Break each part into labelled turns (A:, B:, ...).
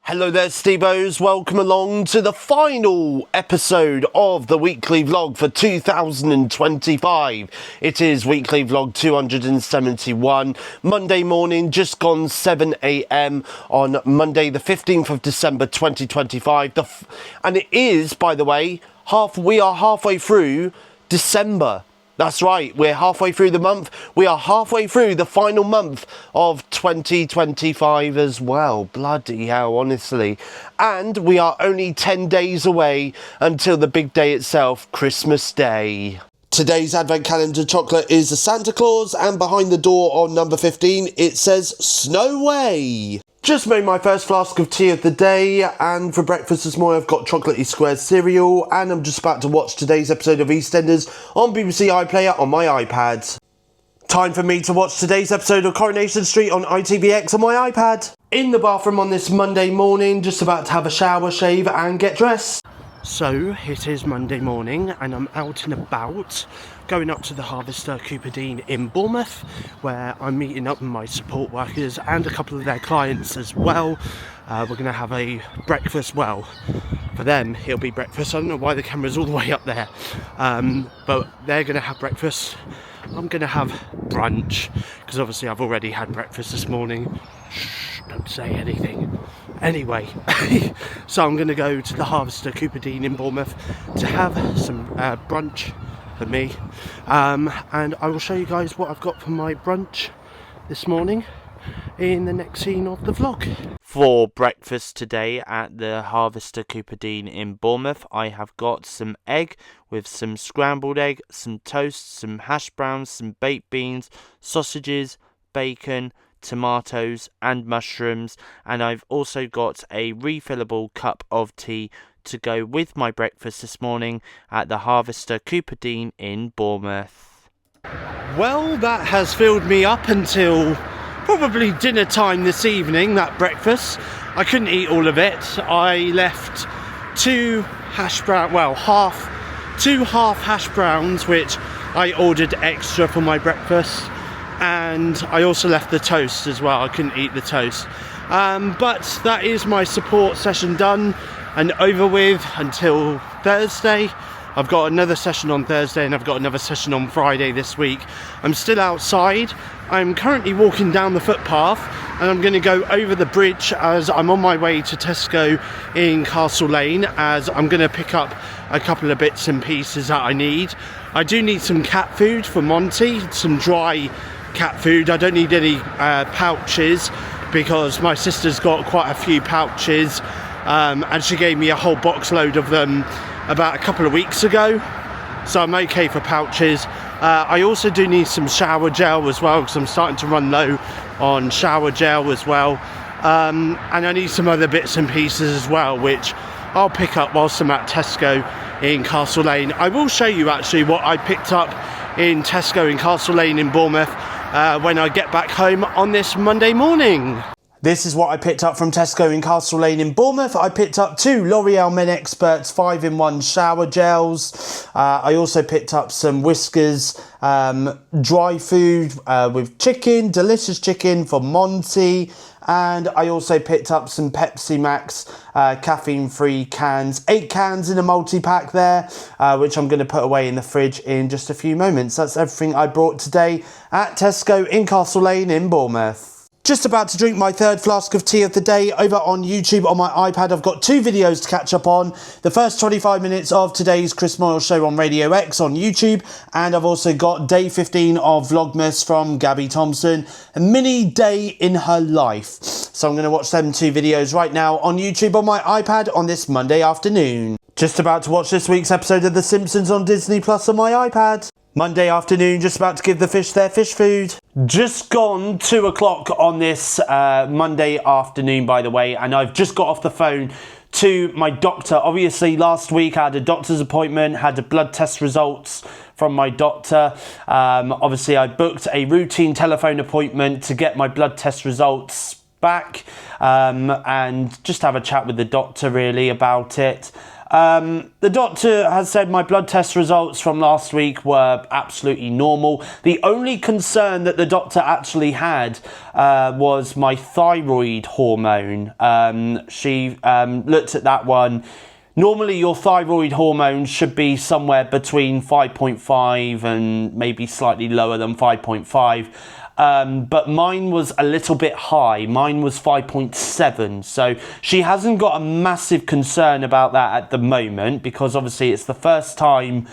A: Hello there, Stevos. Welcome along to the final episode of the weekly vlog for 2025. It is weekly vlog 271, Monday morning, just gone 7 a.m. on Monday, the 15th of December 2025. And it is, by the way, we are halfway through December. That's right, we're halfway through the month. We are halfway through the final month of 2025 as well. Bloody hell, honestly. And we are only 10 days away until the big day itself, Christmas Day. Today's advent calendar chocolate is a Santa Claus, and behind the door on number 15 it says Snow Way. Just made my first flask of tea of the day, and for breakfast this morning I've got chocolatey squares cereal, and I'm just about to watch today's episode of EastEnders on BBC iPlayer on my iPad. Time for me to watch today's episode of Coronation Street on ITVX on my iPad. In the bathroom on this Monday morning, just about to have a shower, shave and get dressed. So it is Monday morning and I'm out and about, going up to the Harvester Cooper Dean in Bournemouth, where I'm meeting up with my support workers and a couple of their clients as well. We're going to have a breakfast. Well, for them it'll be breakfast. I don't know why the camera's all the way up there, but they're going to have breakfast. I'm going to have brunch, because obviously I've already had breakfast this morning. Shh, don't say anything. Anyway, so I'm going to go to the Harvester Cooper Dean in Bournemouth to have some brunch for me, and I will show you guys what I've got for my brunch this morning in the next scene of the vlog. For breakfast today at the Harvester Cooper Dean in Bournemouth, I have got some egg with some scrambled egg, some toast, some hash browns, some baked beans, sausages, bacon, tomatoes and mushrooms, and I've also got a refillable cup of tea to go with my breakfast this morning at the Harvester Cooper Dean in Bournemouth. Well, that has filled me up until probably dinner time this evening, that breakfast. I couldn't eat all of it. I left two half hash browns, which I ordered extra for my breakfast. And I also left the toast as well. I couldn't eat the toast. But that is my support session done and over with until Thursday. I've got another session on Thursday and I've got another session on Friday this week. I'm still outside. I'm currently walking down the footpath and I'm going to go over the bridge as I'm on my way to Tesco in Castle Lane, as I'm going to pick up a couple of bits and pieces that I need. I do need some cat food for Monty, some dry cat food. I don't need any pouches, because my sister's got quite a few pouches, and she gave me a whole box load of them about a couple of weeks ago, so I'm okay for pouches. I also do need some shower gel as well, because I'm starting to run low on shower gel as well, and I need some other bits and pieces as well, which I'll pick up whilst I'm at Tesco in Castle Lane. I will show you actually what I picked up in Tesco in Castle Lane in Bournemouth when I get back home on this Monday morning. This is what I picked up from Tesco in Castle Lane in Bournemouth. I picked up two L'Oreal Men Experts 5-in-1 shower gels. I also picked up some Whiskers dry food with chicken, delicious chicken for Monty. And I also picked up some Pepsi Max caffeine-free cans, 8 cans in a multi-pack there, which I'm going to put away in the fridge in just a few moments. That's everything I brought today at Tesco in Castle Lane in Bournemouth. Just about to drink my third flask of tea of the day over on YouTube on my iPad. I've got 2 videos to catch up on. The first 25 minutes of today's Chris Moyle Show on Radio X on YouTube. And I've also got day 15 of Vlogmas from Gabby Thompson. A mini day in her life. So I'm going to watch them 2 videos right now on YouTube on my iPad on this Monday afternoon. Just about to watch this week's episode of The Simpsons on Disney Plus on my iPad. Monday afternoon, just about to give the fish their fish food. Just gone 2 o'clock on this Monday afternoon, by the way, and I've just got off the phone to my doctor. Obviously, last week I had a doctor's appointment, had the blood test results from my doctor. Obviously, I booked a routine telephone appointment to get my blood test results back and just have a chat with the doctor really about it. The doctor has said my blood test results from last week were absolutely normal. The only concern that the doctor actually had was my thyroid hormone. She looked at that one. Normally your thyroid hormone should be somewhere between 5.5 and maybe slightly lower than 5.5. But mine was a little bit high. Mine was 5.7. So she hasn't got a massive concern about that at the moment, because obviously it's the first time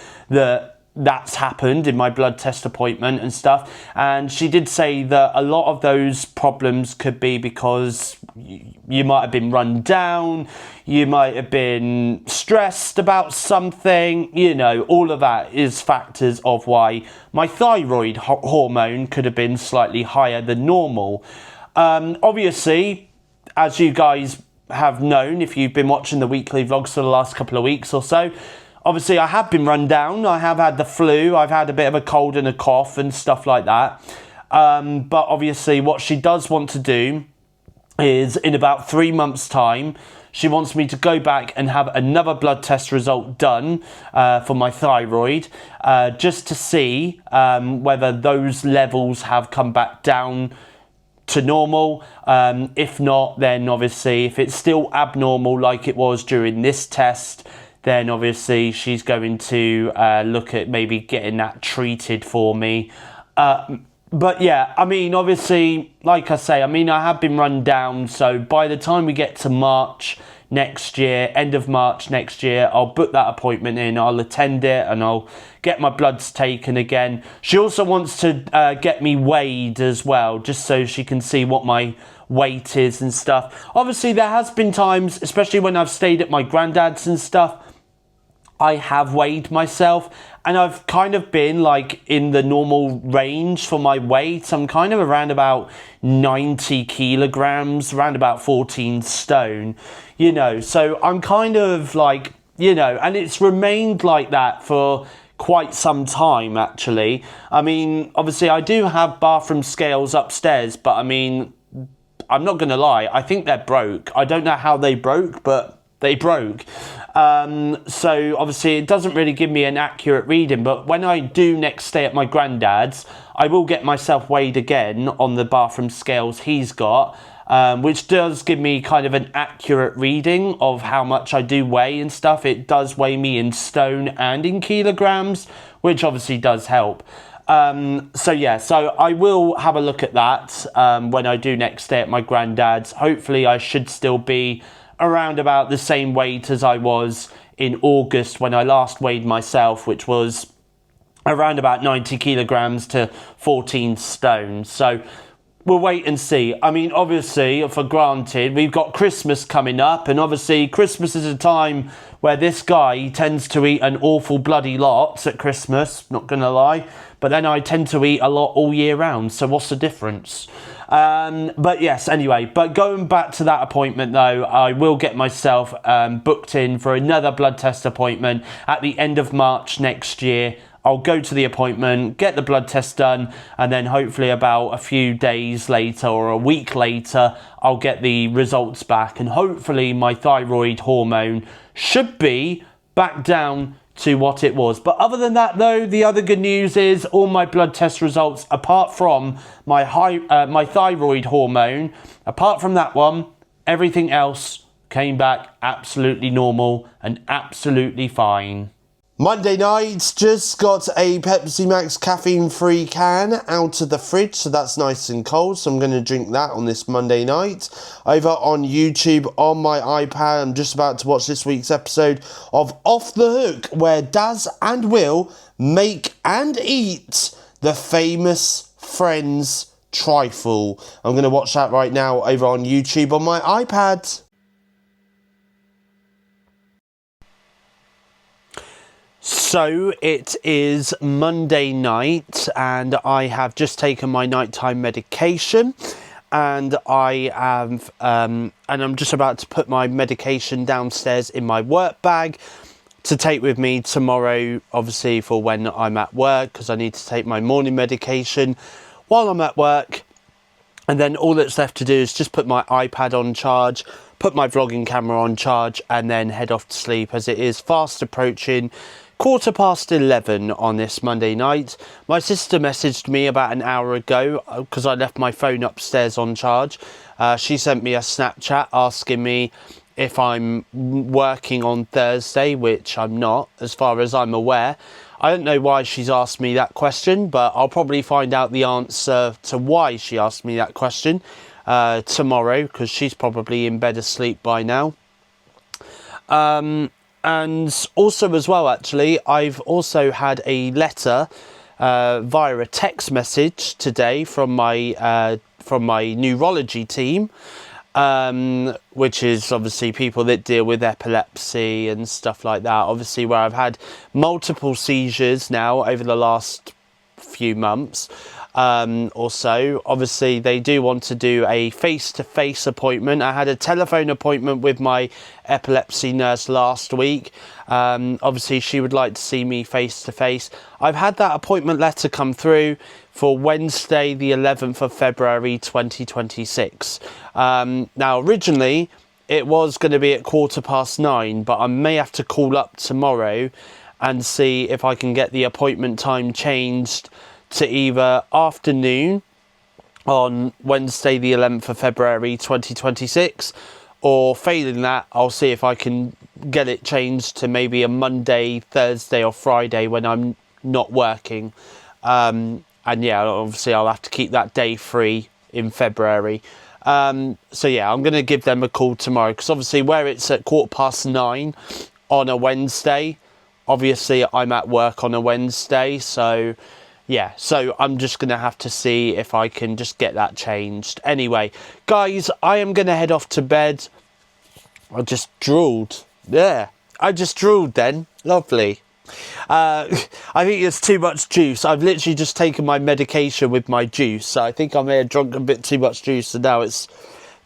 A: that's happened in my blood test appointment and stuff. And she did say that a lot of those problems could be because you might have been run down, you might have been stressed about something, you know, all of that is factors of why my thyroid hormone could have been slightly higher than normal. Obviously, as you guys have known, if you've been watching the weekly vlogs for the last couple of weeks or so, obviously I have been run down, I have had the flu, I've had a bit of a cold and a cough and stuff like that. But obviously what she does want to do is, in about 3 months' time, she wants me to go back and have another blood test result done for my thyroid, just to see whether those levels have come back down to normal. If not, then obviously if it's still abnormal like it was during this test, then obviously she's going to look at maybe getting that treated for me. But yeah, I mean, obviously, like I say, I mean, I have been run down. So by the time we get to March next year, end of March next year, I'll book that appointment in, I'll attend it, and I'll get my bloods taken again. She also wants to get me weighed as well, just so she can see what my weight is and stuff. Obviously, there has been times, especially when I've stayed at my granddad's and stuff, I have weighed myself, and I've kind of been like in the normal range for my weight. I'm kind of around about 90 kilograms, around about 14 stone, you know, so I'm kind of like, you know, and it's remained like that for quite some time actually. I mean, obviously I do have bathroom scales upstairs, but I mean, I'm not gonna lie, I think they're broke. I don't know how they broke, but they broke. So obviously it doesn't really give me an accurate reading, but when I do next stay at my granddad's, I will get myself weighed again on the bathroom scales he's got, which does give me kind of an accurate reading of how much I do weigh and stuff. It does weigh me in stone and in kilograms, which obviously does help. So yeah, so I will have a look at that when I do next stay at my granddad's. Hopefully I should still be around about the same weight as I was in August when I last weighed myself, which was around about 90 kilograms to 14 stone. So we'll wait and see. I mean, obviously, for granted, we've got Christmas coming up, and obviously Christmas is a time where this guy tends to eat an awful bloody lot at Christmas, not gonna lie, but then I tend to eat a lot all year round, so what's the difference? But yes, anyway, but going back to that appointment though, I will get myself booked in for another blood test appointment at the end of March next year. I'll go to the appointment, get the blood test done, and then hopefully about a few days later or a week later, I'll get the results back, and hopefully my thyroid hormone should be back down to what it was. But other than that though, the other good news is all my blood test results, apart from my my thyroid hormone, apart from that one, everything else came back absolutely normal and absolutely fine. Monday night, just got a Pepsi Max caffeine-free can out of the fridge, so that's nice and cold, so I'm going to drink that on this Monday night. Over on YouTube, on my iPad, I'm just about to watch this week's episode of Off the Hook, where Daz and Will make and eat the famous Friends trifle. I'm going to watch that right now over on YouTube on my iPad. So it is Monday night, and I have just taken my nighttime medication, and I have and I'm just about to put my medication downstairs in my work bag to take with me tomorrow, obviously for when I'm at work, because I need to take my morning medication while I'm at work. And then all that's left to do is just put my iPad on charge, put my vlogging camera on charge and then head off to sleep, as it is fast approaching 11:15 on this Monday night. My sister messaged me about an hour ago because I left my phone upstairs on charge. She sent me a Snapchat asking me if I'm working on Thursday, which I'm not, as far as I'm aware. I don't know why she's asked me that question, but I'll probably find out the answer to why she asked me that question tomorrow, because she's probably in bed asleep by now. And also as well, actually, I've also had a letter via a text message today from my neurology team, which is obviously people that deal with epilepsy and stuff like that. Obviously, where I've had multiple seizures now over the last few months or so. Obviously, they do want to do a face-to-face appointment. I had a telephone appointment with my epilepsy nurse last week. Obviously, she would like to see me face-to-face. I've had that appointment letter come through for Wednesday, the 11th of February 2026. Now, originally, it was going to be at 9:15, but I may have to call up tomorrow and see if I can get the appointment time changed to either afternoon on Wednesday the 11th of February 2026, or failing that, I'll see if I can get it changed to maybe a Monday, Thursday or Friday when I'm not working. And yeah, obviously I'll have to keep that day free in February. So yeah, I'm going to give them a call tomorrow, because obviously where it's at 9:15 on a Wednesday, obviously I'm at work on a Wednesday, so yeah, so I'm just going to have to see if I can just get that changed. Anyway, guys, I am going to head off to bed. I just drooled. Yeah, I just drooled then. Lovely. I think it's too much juice. I've literally just taken my medication with my juice, so I think I may have drunk a bit too much juice, and now it's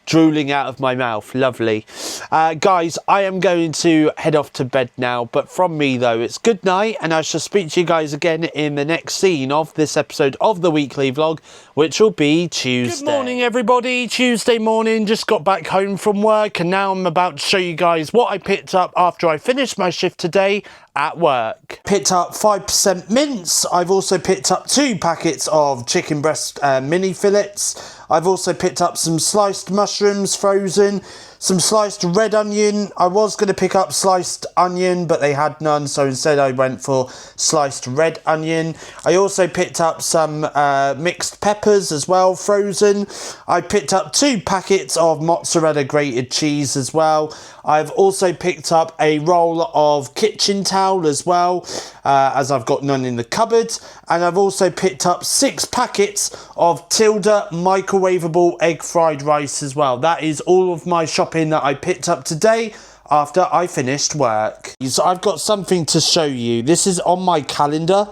A: drooling out of my mouth. Lovely. Guys, I am going to head off to bed now, but from me though, it's good night, and I shall speak to you guys again in the next scene of this episode of the weekly vlog, which will be Tuesday. Good morning everybody, Tuesday morning, just got back home from work, and now I'm about to show you guys what I picked up after I finished my shift today at work. Picked up 5% mince. I've also picked up 2 packets of chicken breast mini fillets. I've also picked up some sliced mushrooms frozen, some sliced red onion. I was going to pick up sliced onion, but they had none, so instead I went for sliced red onion. I also picked up some mixed peppers as well, frozen. I picked up 2 packets of mozzarella grated cheese as well. I've also picked up a roll of kitchen towel as well, as I've got none in the cupboard. And I've also picked up 6 packets of Tilda microwavable egg fried rice as well. That is all of my shopping that I picked up today after I finished work. So I've got something to show you. This is on my calendar.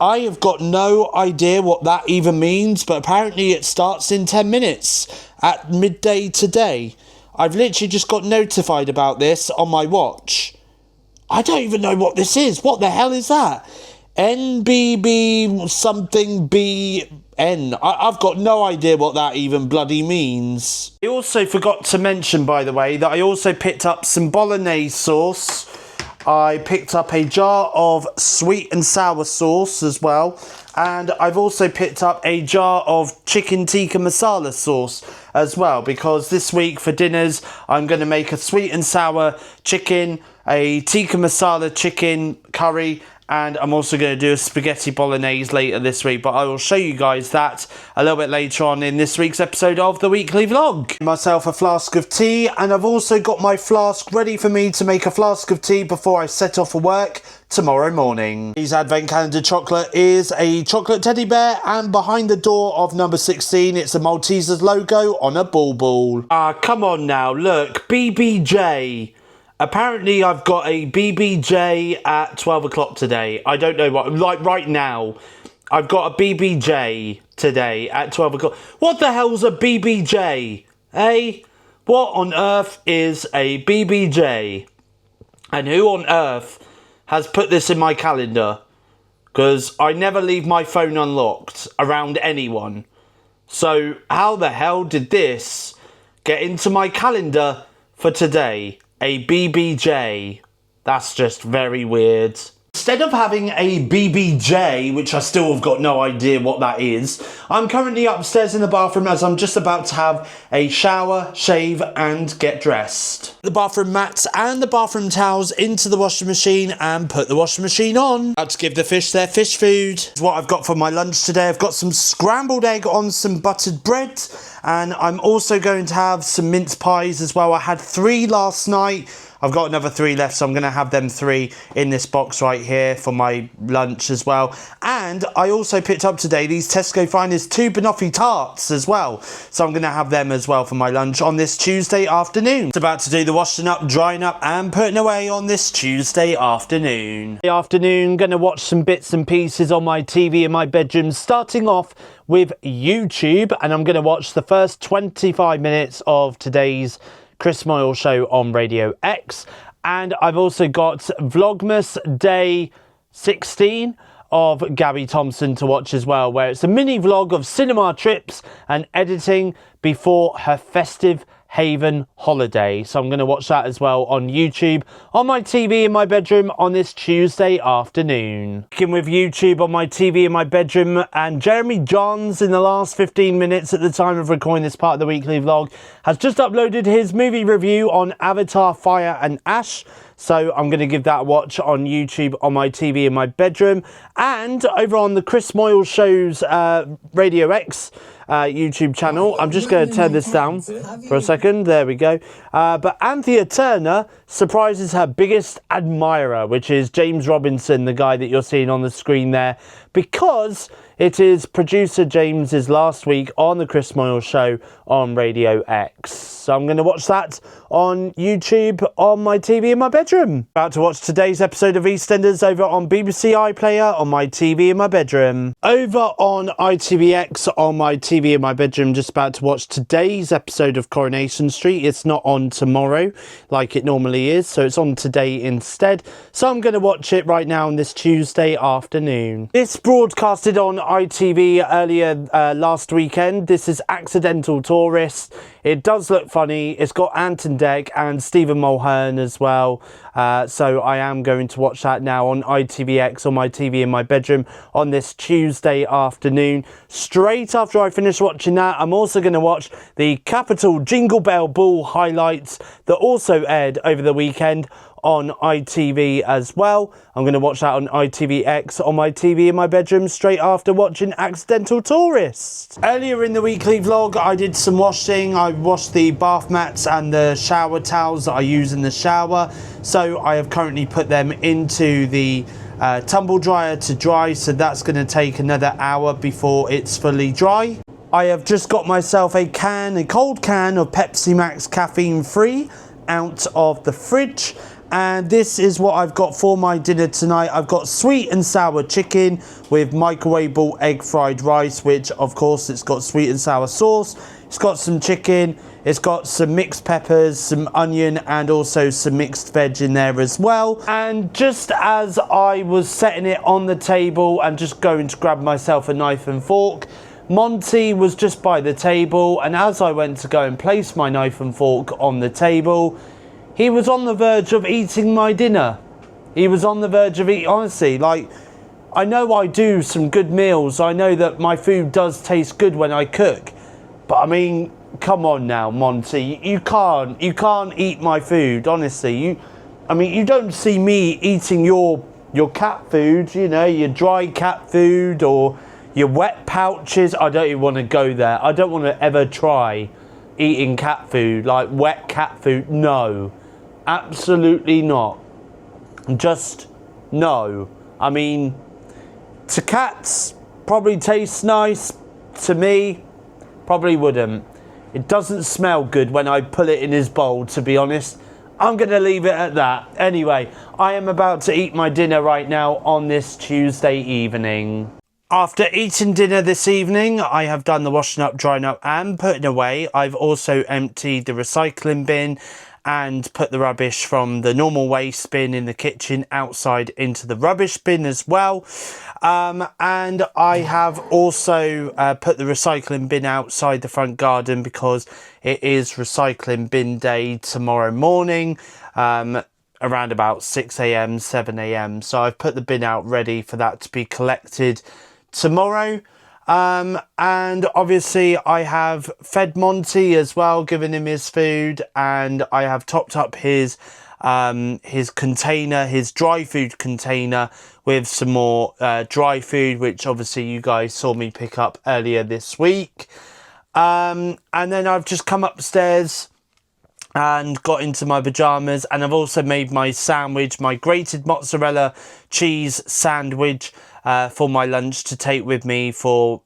A: I have got no idea what that even means, but apparently it starts in 10 minutes at midday today. I've literally just got notified about this on my watch. I don't even know what this is. What the hell is that? NBB something BN. I've got no idea what that even bloody means. I also forgot to mention, by the way, that I also picked up some bolognese sauce. I picked up a jar of sweet and sour sauce as well. And I've also picked up a jar of chicken tikka masala sauce as well, because this week for dinners I'm going to make a sweet and sour chicken, a tikka masala chicken curry, and I'm also going to do a spaghetti bolognese later this week, but I will show you guys that a little bit later on in this week's episode of the weekly vlog. Myself a flask of tea, and I've also got my flask ready for me to make a flask of tea before I set off for work tomorrow morning. Today's advent calendar chocolate is a chocolate teddy bear, and behind the door of number 16 it's a Maltesers logo on a ball. Come on now, look, BBJ. Apparently I've got a BBJ at 12 o'clock today. I don't know what, like right now. I've got a BBJ today at 12 o'clock. What the hell's a BBJ? Eh? What on earth is a BBJ? And who on earth has put this in my calendar? Because I never leave my phone unlocked around anyone. So how the hell did this get into my calendar for today, a BBJ. That's just very weird. Instead of having a BBJ, which I still have got no idea what that is, I'm currently upstairs in the bathroom as I'm just about to have a shower, shave and get dressed. The bathroom mats and the bathroom towels into the washing machine and put the washing machine on. About to give the fish their fish food. It's what I've got for my lunch today. I've got some scrambled egg on some buttered bread, and I'm also going to have some mince pies as well. I had 3 last night. I've got another 3 left, so I'm going to have them 3 in this box right here for my lunch as well. And I also picked up today these Tesco Finest 2 banoffee tarts as well. So I'm going to have them as well for my lunch on this Tuesday afternoon. It's about to do the washing up, drying up and putting away on this Tuesday afternoon. Going to watch some bits and pieces on my TV in my bedroom, starting off with YouTube. And I'm going to watch the first 25 minutes of today's Chris Moyle show on Radio X, and I've also got Vlogmas Day 16 of Gabby Thompson to watch as well, where it's a mini vlog of cinema trips and editing before her festive Haven holiday. So I'm going to watch that as well on YouTube on my TV in my bedroom on this Tuesday afternoon. Looking with YouTube on my TV in my bedroom, and Jeremy Johns in the last 15 minutes at the time of recording this part of the weekly vlog has just uploaded his movie review on Avatar Fire and Ash. So I'm going to give that a watch on YouTube on my TV in my bedroom, and over on the Chris Moyle Show's Radio X YouTube channel. I'm just going to turn this down for a second. There we go. But Anthea Turner surprises her biggest admirer, which is James Robinson, the guy that you're seeing on the screen there, because it is producer James's last week on the Chris Moyle Show on Radio X. So I'm going to watch that on YouTube on my TV in my bedroom. About to watch today's episode of EastEnders over on BBC iPlayer on my TV in my bedroom. Over on ITVX on my TV in my bedroom, just about to watch today's episode of Coronation Street. It's not on tomorrow like it normally is, so it's on today instead. So I'm going to watch it right now on this Tuesday afternoon. This broadcasted on ITV earlier last weekend. This is Accidental Tourist. It does look funny. It's got Anton Deck and Stephen Mulhern as well. So I am going to watch that now on ITVX on my TV in my bedroom on this Tuesday afternoon. Straight after I finish watching that, I'm also going to watch the Capital Jingle Bell Ball highlights that also aired over the weekend on ITV as well. I'm going to watch that on ITVX on my TV in my bedroom straight after watching Accidental Tourist. Earlier in the weekly vlog, I did some washing. I washed the bath mats and the shower towels that I use in the shower. So I have currently put them into the tumble dryer to dry. So that's going to take another hour before it's fully dry. I have just got myself a cold can of Pepsi Max caffeine free out of the fridge. And this is what I've got for my dinner tonight. I've got sweet and sour chicken with microwavable egg fried rice, which of course it's got sweet and sour sauce. It's got some chicken, it's got some mixed peppers, some onion and also some mixed veg in there as well. And just as I was setting it on the table and just going to grab myself a knife and fork, Monty was just by the table, and as I went to go and place my knife and fork on the table, he was on the verge of eating my dinner. He was on the verge of eating, honestly, like, I know I do some good meals. I know that my food does taste good when I cook. But I mean, come on now, Monty. You can't eat my food, honestly. You don't see me eating your cat food, you know, your dry cat food or your wet pouches. I don't even want to go there. I don't want to ever try eating cat food, like wet cat food. No. Absolutely not. Just no. I mean, to cats, probably tastes nice. To me, probably wouldn't. It doesn't smell good when I put it in his bowl, to be honest. I'm going to leave it at that. Anyway, I am about to eat my dinner right now on this Tuesday evening. After eating dinner this evening, I have done the washing up, drying up and putting away. I've also emptied the recycling bin and put the rubbish from the normal waste bin in the kitchen outside into the rubbish bin as well. And I have also put the recycling bin outside the front garden because it is recycling bin day tomorrow morning, around about 6 a.m, 7 a.m. So I've put the bin out ready for that to be collected tomorrow. And obviously I have fed Monty as well, given him his food, and I have topped up his container, his dry food container, with some more dry food, which obviously you guys saw me pick up earlier this week. And then I've just come upstairs and got into my pajamas, and I've also made my sandwich, my grated mozzarella cheese sandwich, for my lunch to take with me for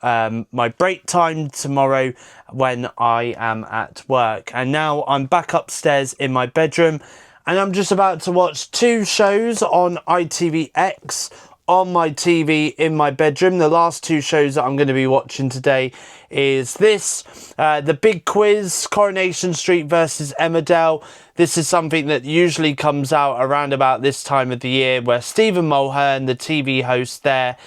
A: my break time tomorrow when I am at work. And now I'm back upstairs in my bedroom, and I'm just about to watch 2 shows on ITVX on my TV in my bedroom. The last 2 shows that I'm going to be watching today is this, The Big Quiz, Coronation Street versus Emmerdale. This is something that usually comes out around about this time of the year, where Stephen Mulhern, the TV host there,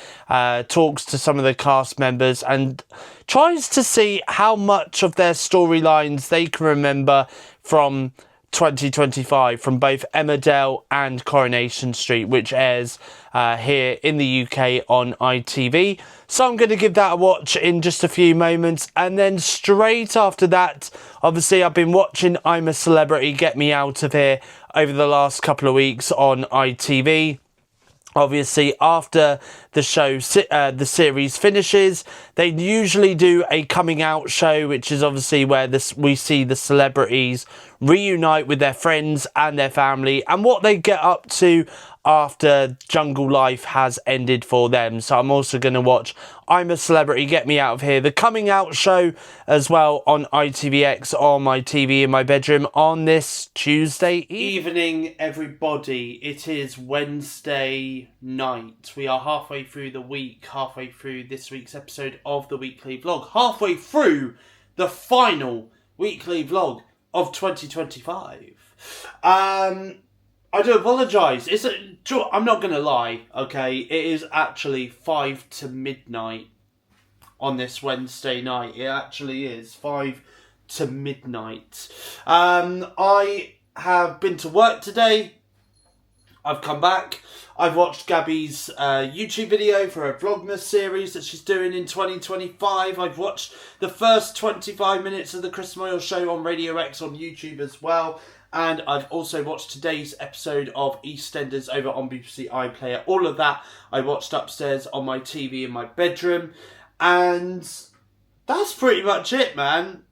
A: talks to some of the cast members and tries to see how much of their storylines they can remember from 2025, from both Emmerdale and Coronation Street, which airs here in the UK on ITV. So I'm going to give that a watch in just a few moments, and then straight after that, obviously I've been watching I'm a Celebrity, Get Me Out of Here over the last couple of weeks on ITV. Obviously, after the show, the series finishes, they usually do a coming out show, which is obviously where we see the celebrities reunite with their friends and their family and what they get up to after jungle life has ended for them. So I'm also going to watch I'm a Celebrity, Get Me Out of Here, the coming out show as well on ITVX on my TV in my bedroom on this Tuesday evening, everybody. It is Wednesday night. We are halfway through the week, halfway through this week's episode of the weekly vlog, halfway through the final weekly vlog of 2025. I do apologise. I'm not going to lie, okay? It is actually 5 to midnight on this Wednesday night. It actually is 5 to midnight. I have been to work today. I've come back. I've watched Gabby's YouTube video for her Vlogmas series that she's doing in 2025. I've watched the first 25 minutes of the Chris Moyle Show on Radio X on YouTube as well. And I've also watched today's episode of EastEnders over on BBC iPlayer. All of that I watched upstairs on my TV in my bedroom. And that's pretty much it, man.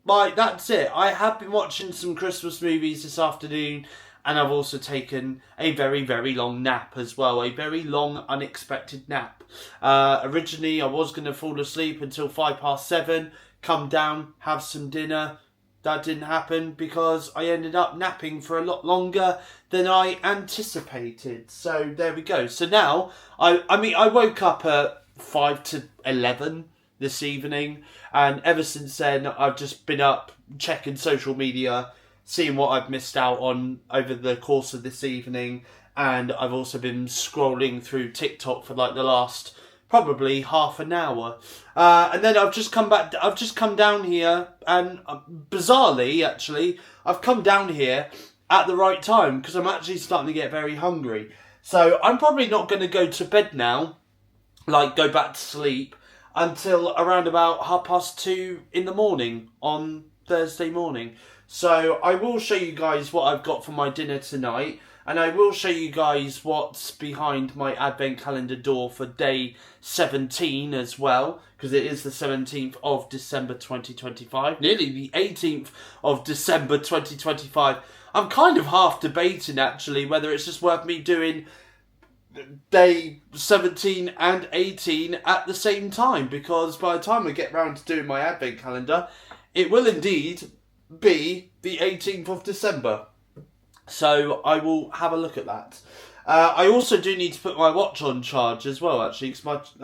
A: Like, that's it. I have been watching some Christmas movies this afternoon. And I've also taken a very, very long nap as well. A very long, unexpected nap. Originally, I was going to fall asleep until 7:05. Come down, have some dinner. That didn't happen because I ended up napping for a lot longer than I anticipated. So there we go. So now, I woke up at 5 to 11 this evening. And ever since then, I've just been up checking social media, seeing what I've missed out on over the course of this evening. And I've also been scrolling through TikTok for like the last probably half an hour. And then I've just come down here, and bizarrely, actually, I've come down here at the right time because I'm actually starting to get very hungry. So I'm probably not going to go to bed now, like go back to sleep, until around about 2:30 in the morning on Thursday morning. So I will show you guys what I've got for my dinner tonight. And I will show you guys what's behind my advent calendar door for day 17 as well. Because it is the 17th of December 2025. Nearly the 18th of December 2025. I'm kind of half debating actually whether it's just worth me doing day 17 and 18 at the same time. Because by the time I get round to doing my advent calendar, it will indeed be the 18th of December. So I will have a look at that. I also do need to put my watch on charge as well, actually, because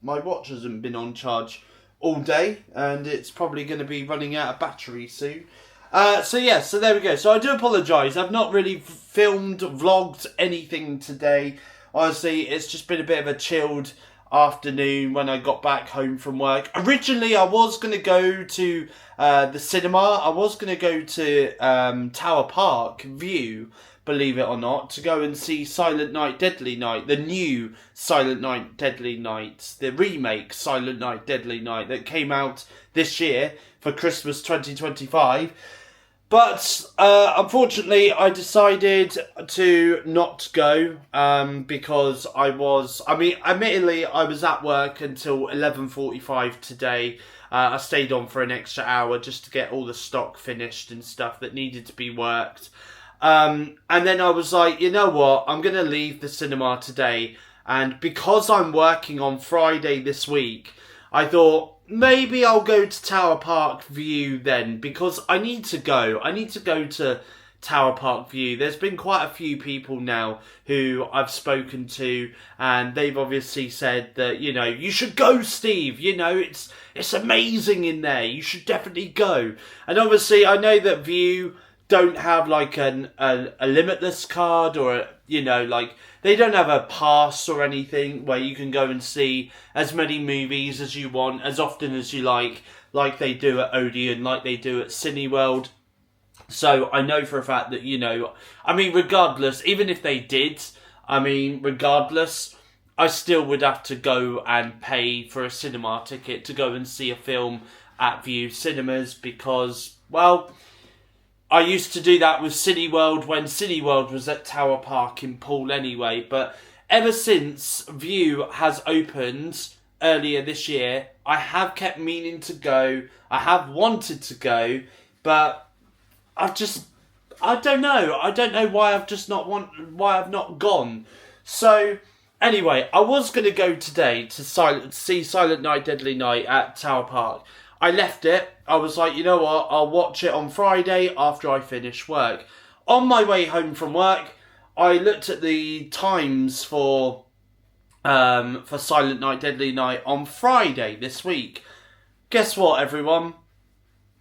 A: my watch hasn't been on charge all day, and it's probably going to be running out of battery soon. So there we go. So I do apologise. I've not really filmed, vlogged anything today. Honestly, it's just been a bit of a chilled afternoon when I got back home from work. Originally, I was going to go to the cinema. I was going to go to Tower Park View, believe it or not, to go and see Silent Night, Deadly Night, the new Silent Night, Deadly Night, the remake Silent Night, Deadly Night that came out this year for Christmas 2025. But unfortunately, I decided to not go because admittedly, I was at work until 11:45 today. I stayed on for an extra hour just to get all the stock finished and stuff that needed to be worked. And then I was like, you know what, I'm going to leave the cinema today. And because I'm working on Friday this week, I thought, maybe I'll go to Tower Park View then, because I need to go. I need to go to Tower Park View. There's been quite a few people now who I've spoken to, and they've obviously said that, you know, you should go, Steve. You know, it's amazing in there. You should definitely go. And obviously, I know that View don't have like a limitless card or, you know, like they don't have a pass or anything where you can go and see as many movies as you want, as often as you like they do at Odeon, like they do at Cineworld. So I know for a fact that, you know, I mean, regardless, even if they did, regardless, I still would have to go and pay for a cinema ticket to go and see a film at View Cinemas because, well, I used to do that with Cineworld when Cineworld was at Tower Park in Poole anyway. But ever since View has opened earlier this year, I have kept meaning to go. I have wanted to go, but I don't know. I don't know why why I've not gone. So anyway, I was going to go today to see Silent Night, Deadly Night at Tower Park. I left it. I was like, you know what? I'll watch it on Friday after I finish work. On my way home from work, I looked at the times for Silent Night, Deadly Night on Friday this week. Guess what, everyone?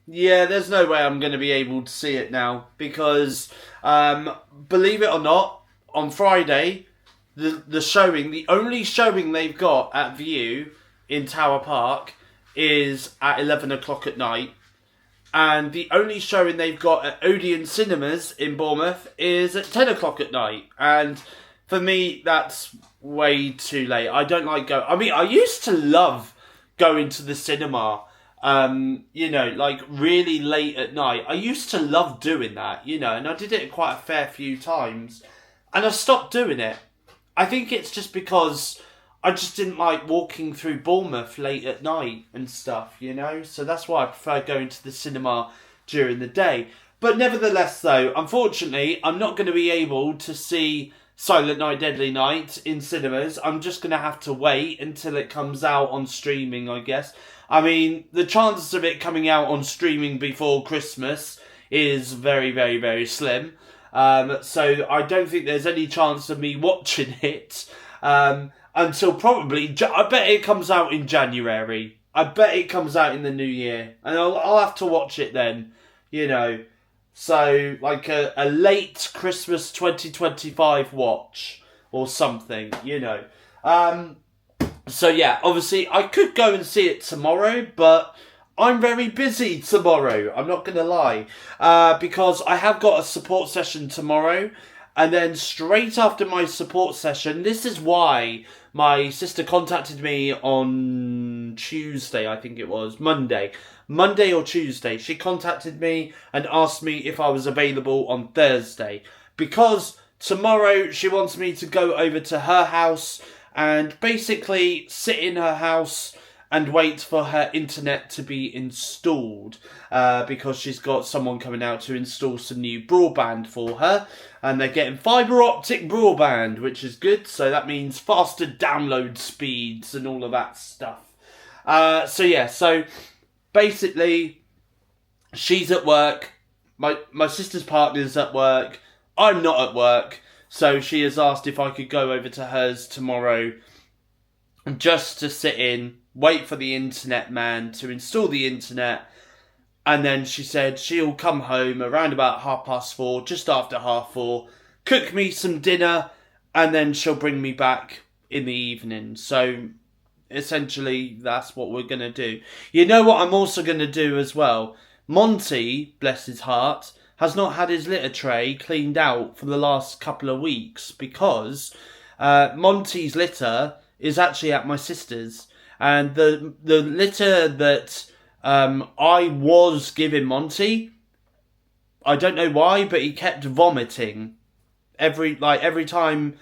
A: Yeah, there's no way I'm going to be able to see it now because, believe it or not, on Friday, the only showing they've got at View in Tower Park is at 11 o'clock at night, and the only showing they've got at Odeon Cinemas in Bournemouth is at 10 o'clock at night, and for me that's way too late. I don't like going. I mean, I used to love going to the cinema, you know, like really late at night. I used to love doing that, you know, and I did it quite a fair few times, and I stopped doing it. I think it's just because I just didn't like walking through Bournemouth late at night and stuff, you know? So that's why I prefer going to the cinema during the day. But nevertheless, though, unfortunately, I'm not going to be able to see Silent Night, Deadly Night in cinemas. I'm just going to have to wait until it comes out on streaming, I guess. I mean, the chances of it coming out on streaming before Christmas is very, very, very slim. So I don't think there's any chance of me watching it. Until probably, I bet it comes out in January. I bet it comes out in the new year. And I'll have to watch it then, you know. So, like a late Christmas 2025 watch or something, you know. So yeah, obviously I could go and see it tomorrow, but I'm very busy tomorrow. I'm not going to lie. Because I have got a support session tomorrow. And then straight after my support session, this is why my sister contacted me on Tuesday, I think it was, Monday or Tuesday. She contacted me and asked me if I was available on Thursday. Because tomorrow she wants me to go over to her house and basically sit in her house and wait for her internet to be installed because she's got someone coming out to install some new broadband for her, and they're getting fibre optic broadband, which is good, so that means faster download speeds and all of that stuff. So basically she's at work, my sister's partner's at work, I'm not at work, so she has asked if I could go over to hers tomorrow just to sit in, wait for the internet man to install the internet, And then she said she'll come home around about 4:30, just after 4:30, cook me some dinner, and then she'll bring me back in the evening. So essentially, that's what we're going to do. You know what I'm also going to do as well? Monty, bless his heart, has not had his litter tray cleaned out for the last couple of weeks because Monty's litter is actually at my sister's. And the litter that I was giving Monty, I don't know why, but he kept vomiting every time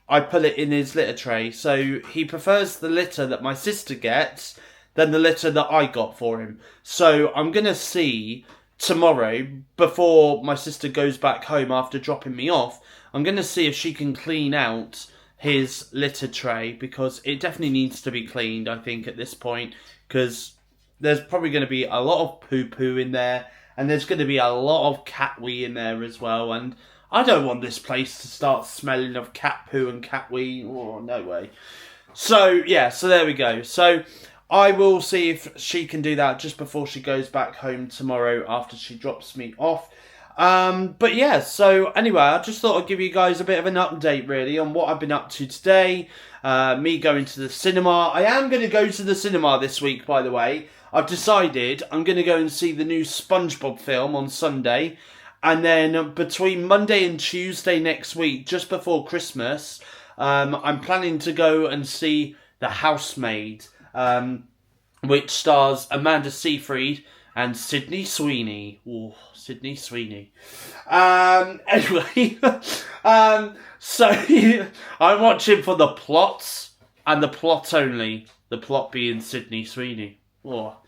A: I put it in his litter tray. So he prefers the litter that my sister gets than the litter that I got for him. So I'm going to see tomorrow, before my sister goes back home after dropping me off, I'm going to see if she can clean out his litter tray, because it definitely needs to be cleaned, I think, at this point, because there's probably going to be a lot of poo-poo in there, and there's going to be a lot of cat wee in there as well, and I don't want this place to start smelling of cat poo and cat wee. Oh, no way. So, yeah, so there we go. So, I will see if she can do that just before she goes back home tomorrow after she drops me off. But yeah, so anyway, I just thought I'd give you guys a bit of an update, really, on what I've been up to today. Me going to the cinema. I am going to go to the cinema this week, by the way. I've decided I'm going to go and see the new SpongeBob film on Sunday. And then between Monday and Tuesday next week, just before Christmas, I'm planning to go and see The Housemaid, which stars Amanda Seyfried and Sydney Sweeney. Ooh, Sydney Sweeney. Anyway, so I'm watching for the plots, and the plot only. The plot being Sydney Sweeney. Oh.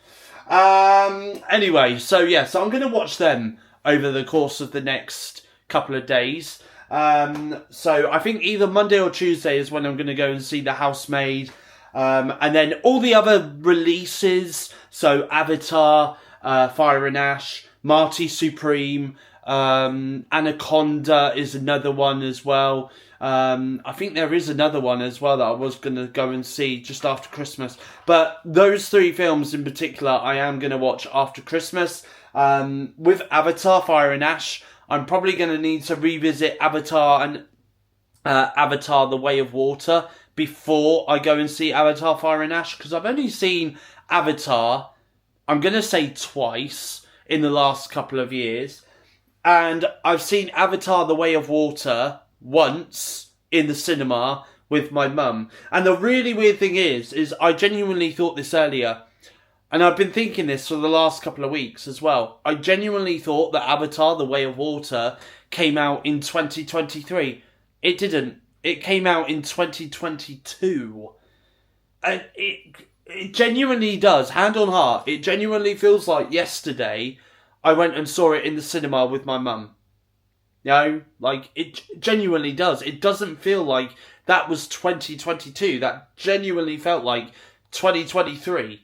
A: Anyway, so yeah, so I'm going to watch them over the course of the next couple of days. So I think either Monday or Tuesday is when I'm going to go and see The Housemaid. And then all the other releases, so Avatar, Fire and Ash, Marty Supreme, Anaconda is another one as well. I think there is another one as well that I was going to go and see just after Christmas. But those three films in particular, I am going to watch after Christmas. With Avatar, Fire and Ash, I'm probably going to need to revisit Avatar and Avatar, The Way of Water before I go and see Avatar, Fire and Ash, because I've only seen Avatar, I'm going to say twice in the last couple of years, and I've seen Avatar, The Way of Water once in the cinema with my mum. And the really weird thing is I genuinely thought this earlier, and I've been thinking this for the last couple of weeks as well. I genuinely thought that Avatar, The Way of Water came out in 2023. It didn't. It came out in 2022. And it genuinely does, hand on heart, it genuinely feels like yesterday I went and saw it in the cinema with my mum. You know, like, it genuinely does. It doesn't feel like that was 2022. That genuinely felt like 2023.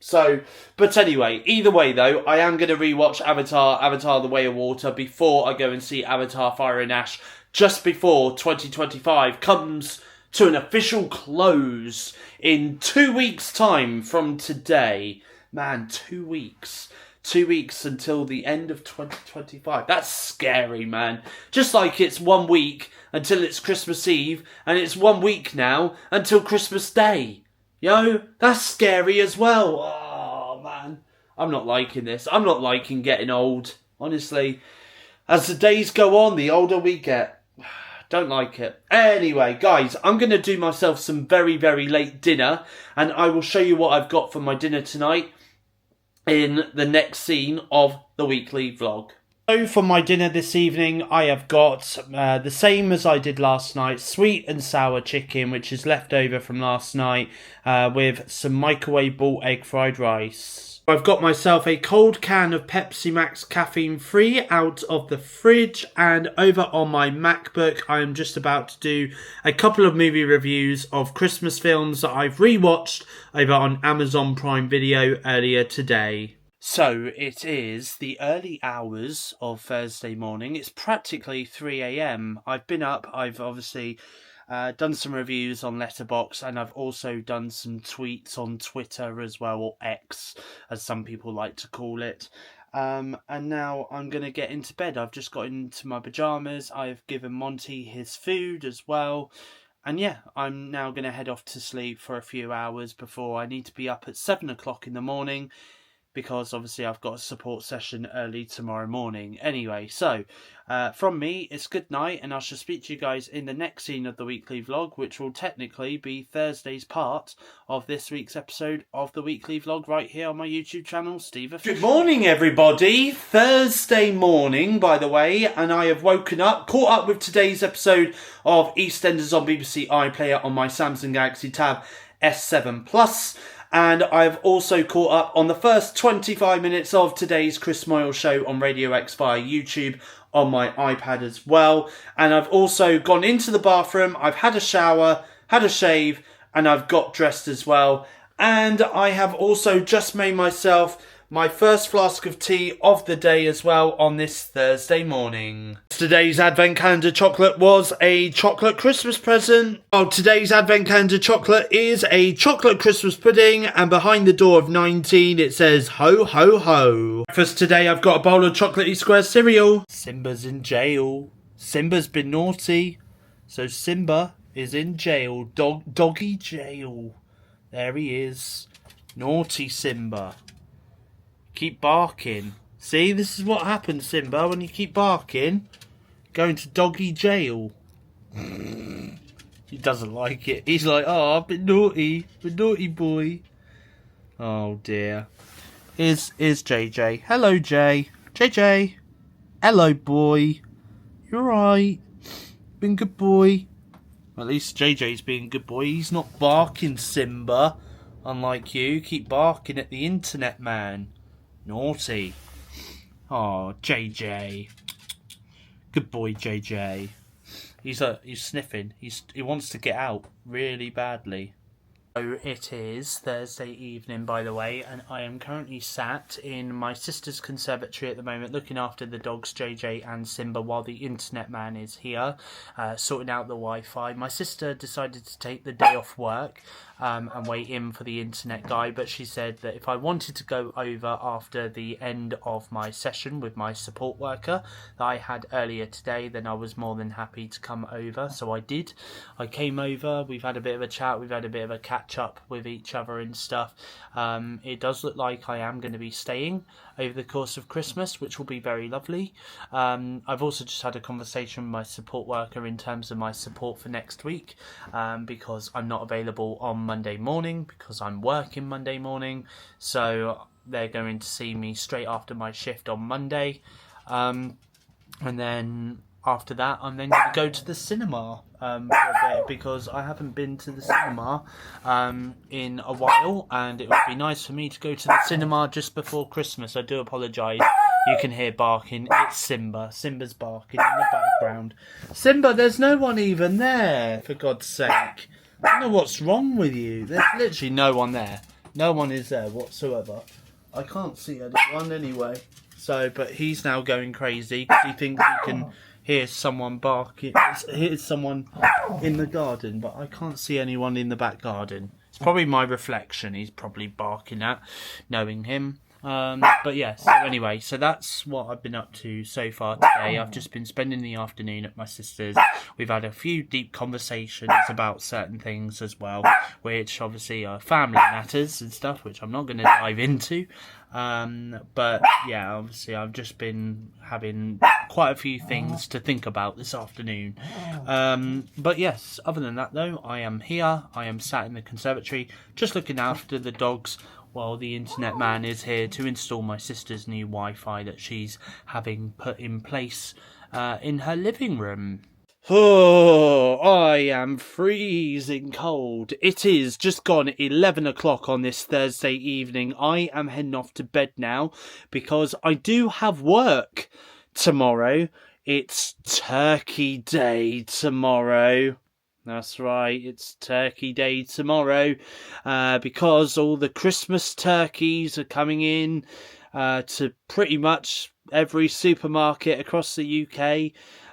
A: So, but anyway, either way though, I am going to rewatch Avatar The Way of Water before I go and see Avatar Fire and Ash, just before 2025 comes to an official close in 2 weeks' time from today. Man, 2 weeks. 2 weeks until the end of 2025. That's scary, man. Just like it's 1 week until it's Christmas Eve, and it's 1 week now until Christmas Day. Yo, that's scary as well. Oh, man. I'm not liking this. I'm not liking getting old, honestly. As the days go on, the older we get. Don't like it. Anyway, guys, I'm going to do myself some very, very late dinner, and I will show you what I've got for my dinner tonight in the next scene of the weekly vlog. So for my dinner this evening, I have got the same as I did last night, sweet and sour chicken, which is left over from last night, with some microwave-bought egg fried rice. I've got myself a cold can of Pepsi Max caffeine free out of the fridge, and over on my MacBook I am just about to do a couple of movie reviews of Christmas films that I've rewatched over on Amazon Prime Video earlier today. So it is the early hours of Thursday morning. It's practically 3 a.m. I've been up, I've obviously done some reviews on Letterboxd, and I've also done some tweets on Twitter as well, or X, as some people like to call it. And now I'm going to get into bed. I've just got into my pyjamas. I've given Monty his food as well. And yeah, I'm now going to head off to sleep for a few hours before I need to be up at 7 o'clock in the morning, because obviously I've got a support session early tomorrow morning. Anyway, so from me, it's good night, and I shall speak to you guys in the next scene of the weekly vlog, which will technically be Thursday's part of this week's episode of the weekly vlog right here on my YouTube channel, SteveOfficial. Good morning, everybody. Thursday morning, by the way, and I have woken up, caught up with today's episode of EastEnders on BBC iPlayer on my Samsung Galaxy Tab S7 Plus. And I've also caught up on the first 25 minutes of today's Chris Moyle show on Radio X via YouTube on my iPad as well. And I've also gone into the bathroom, I've had a shower, had a shave, and I've got dressed as well. And I have also just made myself my first flask of tea of the day as well on this Thursday morning. Today's Advent Calendar chocolate was a chocolate Christmas present. Oh, today's Advent Calendar chocolate is a chocolate Christmas pudding, and behind the door of 19 it says ho ho ho. Breakfast today, I've got a bowl of chocolatey square cereal. Simba's in jail. Simba's been naughty, so Simba is in jail. Doggy jail. There he is. Naughty Simba. Keep barking. See, this is what happens, Simba, when you keep barking. Going to doggy jail. He doesn't like it. He's like, oh, I've been naughty boy. Oh dear. Here's JJ. Hello, Jay. JJ. Hello, boy. You're right. Been good boy. At least JJ's being a good boy. He's not barking, Simba. Unlike you, keep barking at the internet, man. Naughty. Oh, JJ. Good boy, JJ. He's sniffing. He wants to get out really badly. So it is Thursday evening, by the way, and I am currently sat in my sister's conservatory at the moment, looking after the dogs JJ and Simba while the internet man is here, sorting out the Wi-Fi. My sister decided to take the day off work and wait in for the internet guy, but she said that if I wanted to go over after the end of my session with my support worker that I had earlier today, then I was more than happy to come over. So I did. I came over, we've had a bit of a chat, we've had a bit of a catch up with each other and stuff. It does look like I am going to be staying over the course of Christmas, which will be very lovely. I've also just had a conversation with my support worker in terms of my support for next week, because I'm not available on Monday morning because I'm working Monday morning, so they're going to see me straight after my shift on Monday, and then after that I'm then going to go to the cinema for a bit, because I haven't been to the cinema in a while, and it would be nice for me to go to the cinema just before Christmas. I do apologise, you can hear barking. It's Simba. Simba's barking in the background. Simba, there's no one even there, for God's sake. I don't know what's wrong with you. There's literally no one there. No one is there whatsoever. I can't see anyone anyway. So, but he's now going crazy because he thinks he can hear someone barking. Here's someone in the garden, but I can't see anyone in the back garden. It's probably my reflection he's probably barking at, knowing him. But yeah, so anyway, so that's what I've been up to so far today. I've just been spending the afternoon at my sister's. We've had a few deep conversations about certain things as well, which obviously are family matters and stuff, which I'm not going to dive into. But yeah, obviously I've just been having quite a few things to think about this afternoon. But yes, other than that though, I am here. I am sat in the conservatory, just looking after the dogs, while the internet man is here to install my sister's new Wi-Fi that she's having put in place in her living room. Oh, I am freezing cold. It is just gone 11 o'clock on this Thursday evening. I am heading off to bed now because I do have work tomorrow. It's Turkey Day tomorrow. That's right, it's Turkey Day tomorrow, because all the Christmas turkeys are coming in to pretty much every supermarket across the UK.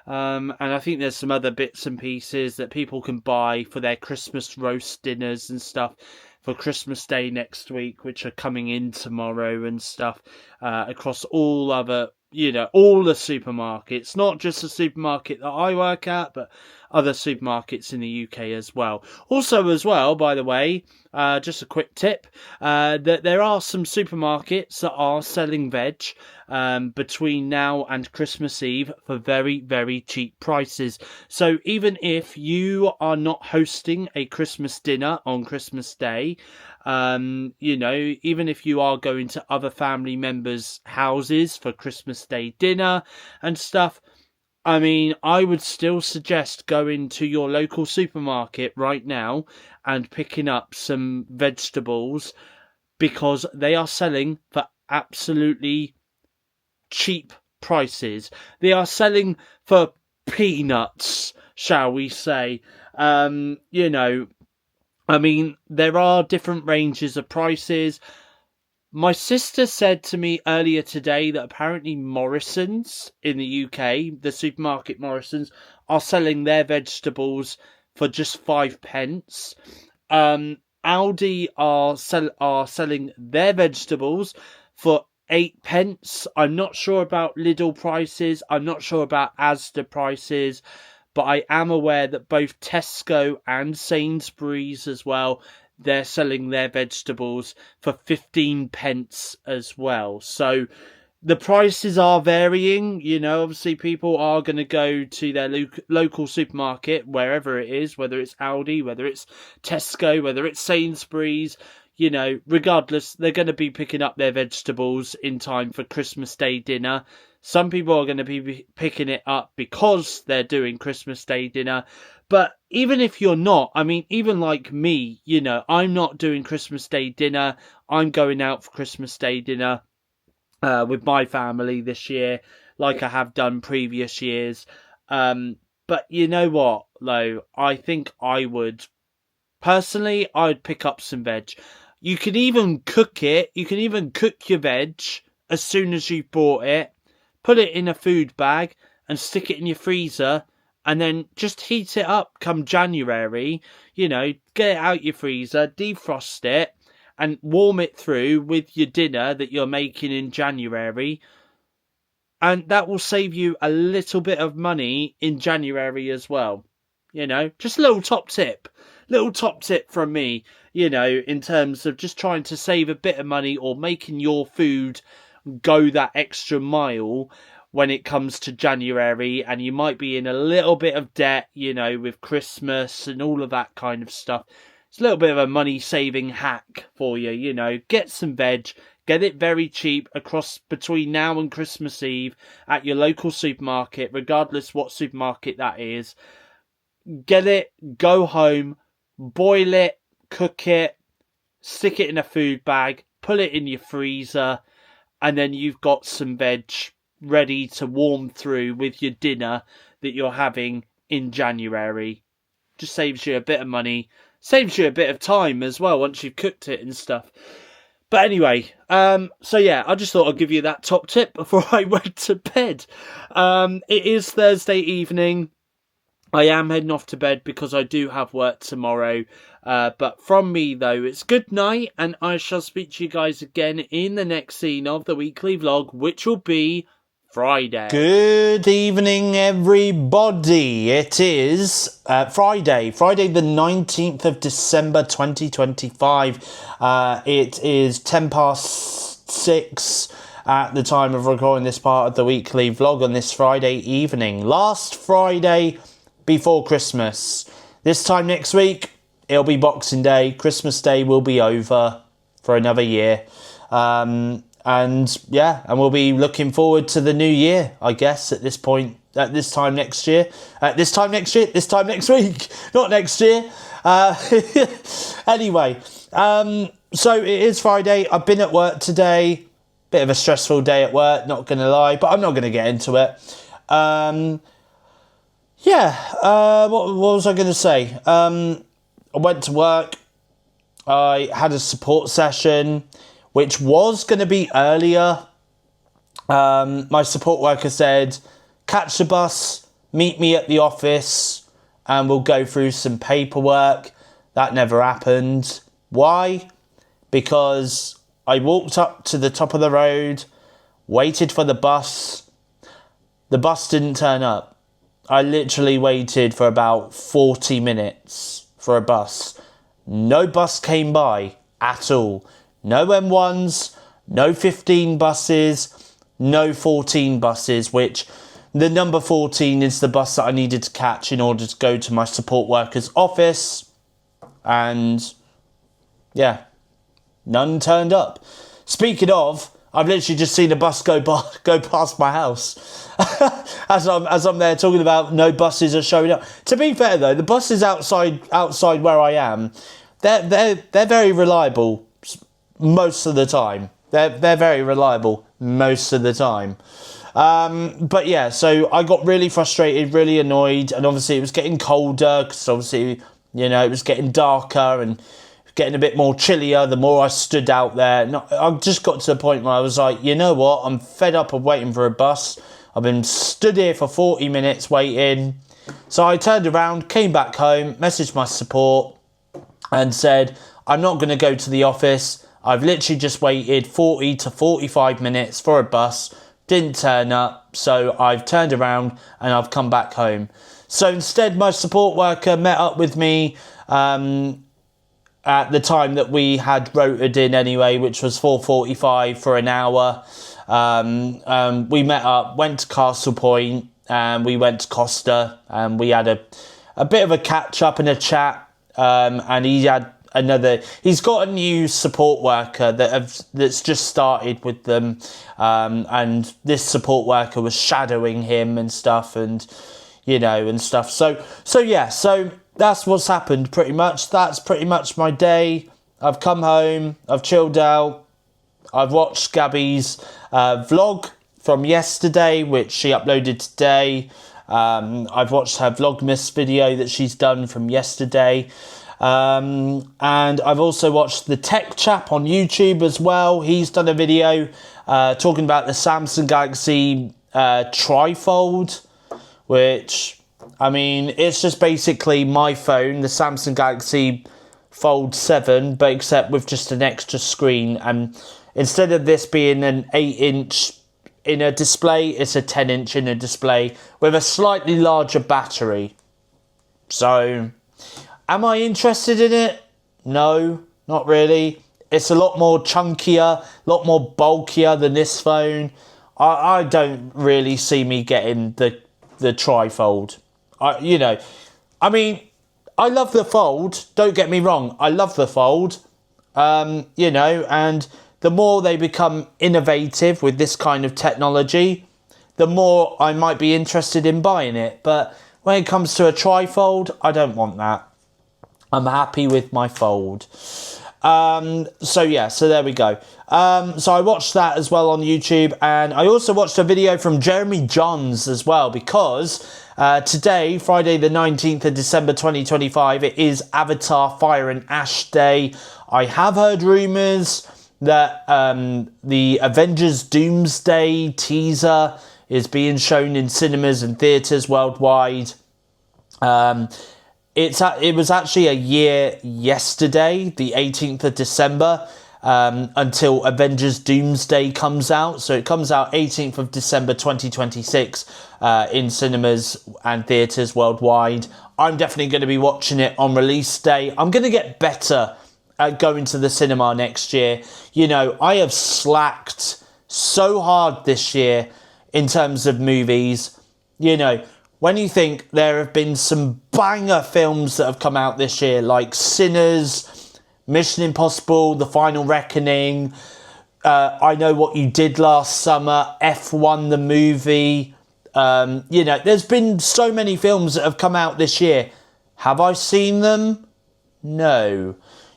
A: And I think there's some other bits and pieces that people can buy for their Christmas roast dinners and stuff for Christmas Day next week, which are coming in tomorrow and stuff, across all other, all the supermarkets, not just the supermarket that I work at, but other supermarkets in the UK as well. Also, as well, by the way, just a quick tip, that there are some supermarkets that are selling veg between now and Christmas Eve for very, very cheap prices. So even if you are not hosting a Christmas dinner on Christmas Day, even if you are going to other family members' houses for Christmas Day dinner and stuff, I mean, I would still suggest going to your local supermarket right now and picking up some vegetables, because they are selling for absolutely cheap prices. They are selling for peanuts, shall we say. I mean, there are different ranges of prices. My sister said to me earlier today that apparently Morrison's in the UK, the supermarket Morrison's, are selling their vegetables for just 5 pence. Aldi are selling their vegetables for 8 pence. I'm not sure about Lidl prices. I'm not sure about Asda prices. But I am aware that both Tesco and Sainsbury's as well, they're selling their vegetables for 15 pence as well. So the prices are varying. Obviously people are going to go to their local supermarket, wherever it is, whether it's Aldi, whether it's Tesco, whether it's Sainsbury's. Regardless, they're going to be picking up their vegetables in time for Christmas Day dinner. Some people are going to be picking it up because they're doing Christmas Day dinner. But even if you're not, I mean, even like me, I'm not doing Christmas Day dinner. I'm going out for Christmas Day dinner with my family this year, like I have done previous years. But you know what, though? I think I would, personally, I'd pick up some veg. You can even cook it. You can even cook your veg as soon as you've bought it. Put it in a food bag and stick it in your freezer, and then just heat it up come January. Get it out your freezer, defrost it, and warm it through with your dinner that you're making in January. And that will save you a little bit of money in January as well. Just a little top tip. Little top tip from me, in terms of just trying to save a bit of money or making your food go that extra mile when it comes to January, and you might be in a little bit of debt, with Christmas and all of that kind of stuff. It's a little bit of a money saving hack for you. Get some veg, get it very cheap across between now and Christmas Eve at your local supermarket, regardless what supermarket that is. Get it, go home, boil it, cook it, stick it in a food bag, put it in your freezer, and then you've got some veg ready to warm through with your dinner that you're having in January. Just saves you a bit of money, saves you a bit of time as well once you've cooked it and stuff. But anyway, so yeah, I just thought I'd give you that top tip before I went to bed. It is Thursday evening. I am heading off to bed because I do have work tomorrow. But from me, though, it's good night, and I shall speak to you guys again in the next scene of the weekly vlog, which will be Friday. Good evening, everybody. It is Friday the 19th of December 2025. It is 6:10 at the time of recording this part of the weekly vlog on this Friday evening. Last Friday before Christmas. This time next week, it'll be Boxing Day. Christmas Day will be over for another year. And we'll be looking forward to the new year, I guess, at this time next week, not next year. Anyway, so it is Friday. I've been at work today. Bit of a stressful day at work, not going to lie, but I'm not going to get into it. What was I going to say? I went to work. I had a support session, which was going to be earlier. My support worker said, catch the bus
B: meet me at the office and we'll go through some paperwork. That never happened. Why? Because I walked up to the top of the road, waited for the bus. The bus didn't turn up. I literally waited for about 40 minutes for a bus. No bus came by at all. No M1s, no 15 buses, no 14 buses, which the number 14 is the bus that I needed to catch in order to go to my support worker's office. And yeah, none turned up. Speaking of, I've literally just seen a bus go past my house. as I'm there talking about no buses are showing up. To be fair though, the buses outside where I am, they're very reliable most of the time. They're very reliable most of the time. But yeah, so I got really frustrated, really annoyed, and obviously it was getting colder because obviously, you know, it was getting darker and getting a bit more chillier the more I stood out there. And I just got to the point where I was like, you know what, I'm fed up of waiting for a bus. I've been stood here for 40 minutes waiting. So I turned around, came back home, messaged my support and said, I'm not going to go to the office. I've literally just waited 40 to 45 minutes for a bus. Didn't turn up. So I've turned around and I've come back home. So instead, my support worker met up with me at the time that we had rotated in anyway, which was 4:45 for an hour. We met up, went to Castle Point, and we went to Costa, and we had a bit of a catch up and a chat. And he's got a new support worker that's just started with them, and this support worker was shadowing him and stuff, and stuff. So yeah, so that's what's happened pretty much. That's pretty much my day. I've come home, I've chilled out, I've watched Gabby's vlog from yesterday, which she uploaded today. I've watched her Vlogmas video that she's done from yesterday. And I've also watched the Tech Chap on YouTube as well. He's done a video talking about the Samsung Galaxy trifold, which, I mean, it's just basically my phone, the Samsung Galaxy Fold 7, but except with just an extra screen. And instead of this being an 8-inch in a display, it's a 10-inch in a display with a slightly larger battery. So, am I interested in it? No, not really. It's a lot more chunkier, a lot more bulkier than this phone. I don't really see me getting the trifold. I mean, I love the Fold. Don't get me wrong. I love the Fold. And the more they become innovative with this kind of technology, the more I might be interested in buying it. But when it comes to a trifold, I don't want that. I'm happy with my Fold. So there we go. So I watched that as well on YouTube, and I also watched a video from Jeremy Johns as well, because today, Friday the 19th of December 2025, it is Avatar Fire and Ash Day. I have heard rumours that the Avengers Doomsday teaser is being shown in cinemas and theatres worldwide. It was actually a year yesterday, the 18th of December, until Avengers Doomsday comes out. So it comes out 18th of December 2026 in cinemas and theatres worldwide. I'm definitely going to be watching it on release day. I'm going to get better at going to the cinema next year. I have slacked so hard this year in terms of movies. When you think there have been some banger films that have come out this year, like Sinners, Mission Impossible, The Final Reckoning, I Know What You Did Last Summer, F1 the movie. There's been so many films that have come out this year. Have I seen them? No.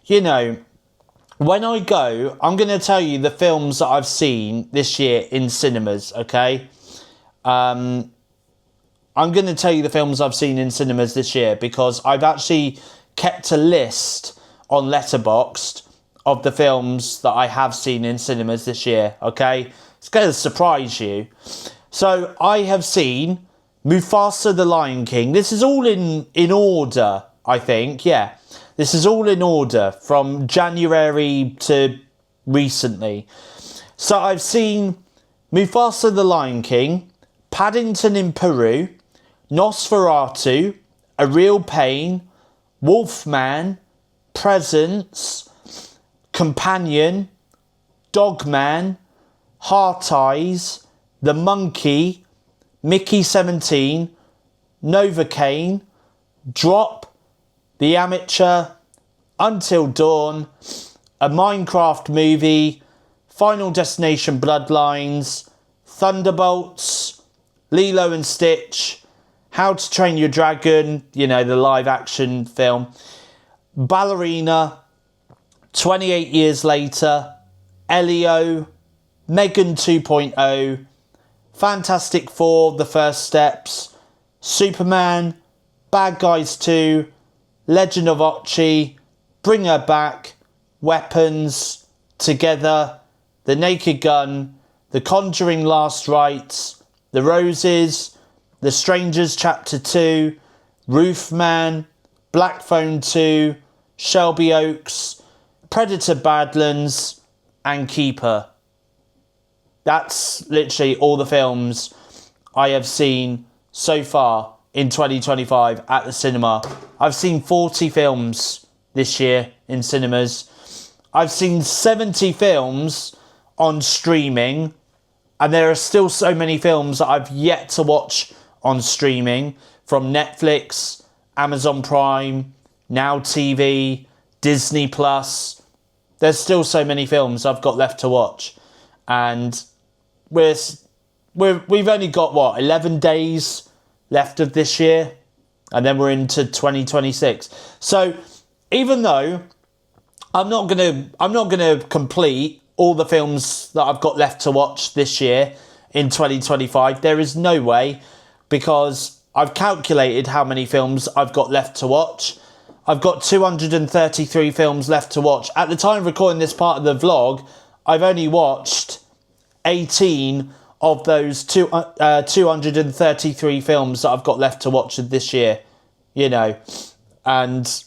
B: When I go, I'm going to tell you the films that I've seen this year in cinemas, okay? I'm going to tell you the films I've seen in cinemas this year, because I've actually kept a list on Letterboxd of the films that I have seen in cinemas this year, okay? It's going to surprise you. So I have seen Mufasa the Lion King. This is all in order, I think. Yeah, this is all in order from January to recently. So I've seen Mufasa the Lion King, Paddington in Peru, Nosferatu, A Real Pain, Wolfman, Presents, Companion, Dogman, Heart Eyes, The Monkey, Mickey 17, Novocaine, Drop, The Amateur, Until Dawn, A Minecraft Movie, Final Destination Bloodlines, Thunderbolts, Lilo and Stitch, How to Train Your Dragon, you know, the live action film, Ballerina, 28 Years Later, Elio, Megan 2.0, Fantastic Four, The First Steps, Superman, Bad Guys 2, Legend of Ochi, Bring Her Back, Weapons, Together, The Naked Gun, The Conjuring Last Rites, The Roses, The Strangers Chapter 2, Roofman, Black Phone 2, Shelby Oaks, Predator Badlands, and Keeper. That's literally all the films I have seen so far in 2025 at the cinema. I've seen 40 films this year in cinemas. I've seen 70 films on streaming, and there are still so many films that I've yet to watch on streaming from Netflix, Amazon Prime, Now TV, Disney Plus. There's still so many films I've got left to watch, and we've only got 11 days left of this year, and then we're into 2026. So even though I'm not gonna complete all the films that I've got left to watch this year in 2025, there is no way, because I've calculated how many films I've got left to watch. I've got 233 films left to watch. At the time of recording this part of the vlog, I've only watched 18 of those 233 films that I've got left to watch this year, you know. And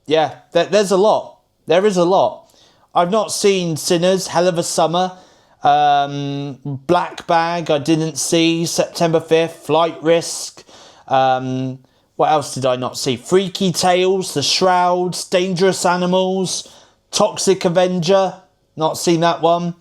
B: yeah, there's a lot. There is a lot. I've not seen Sinners, Hell of a Summer, Black Bag, I didn't see, September 5th, Flight Risk, what else did I not see? Freaky Tales, The Shrouds, Dangerous Animals, Toxic Avenger, not seen that one.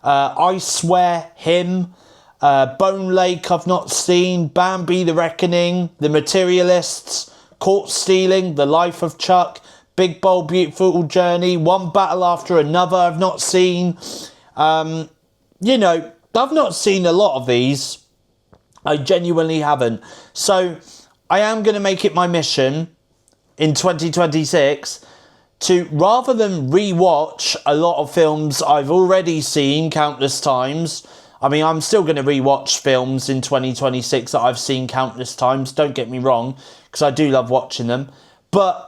B: I Swear, Him, Bone Lake, I've not seen, Bambi the Reckoning, The Materialists, Caught Stealing, The Life of Chuck, Big Bold Beautiful Journey, One Battle After Another, I've not seen. You know, I've not seen a lot of these. I genuinely haven't. So I am going to make it my mission in 2026 to, rather than rewatch a lot of films I've already seen countless times. I mean, I'm still going to rewatch films in 2026 that I've seen countless times, don't get me wrong, because I do love watching them. But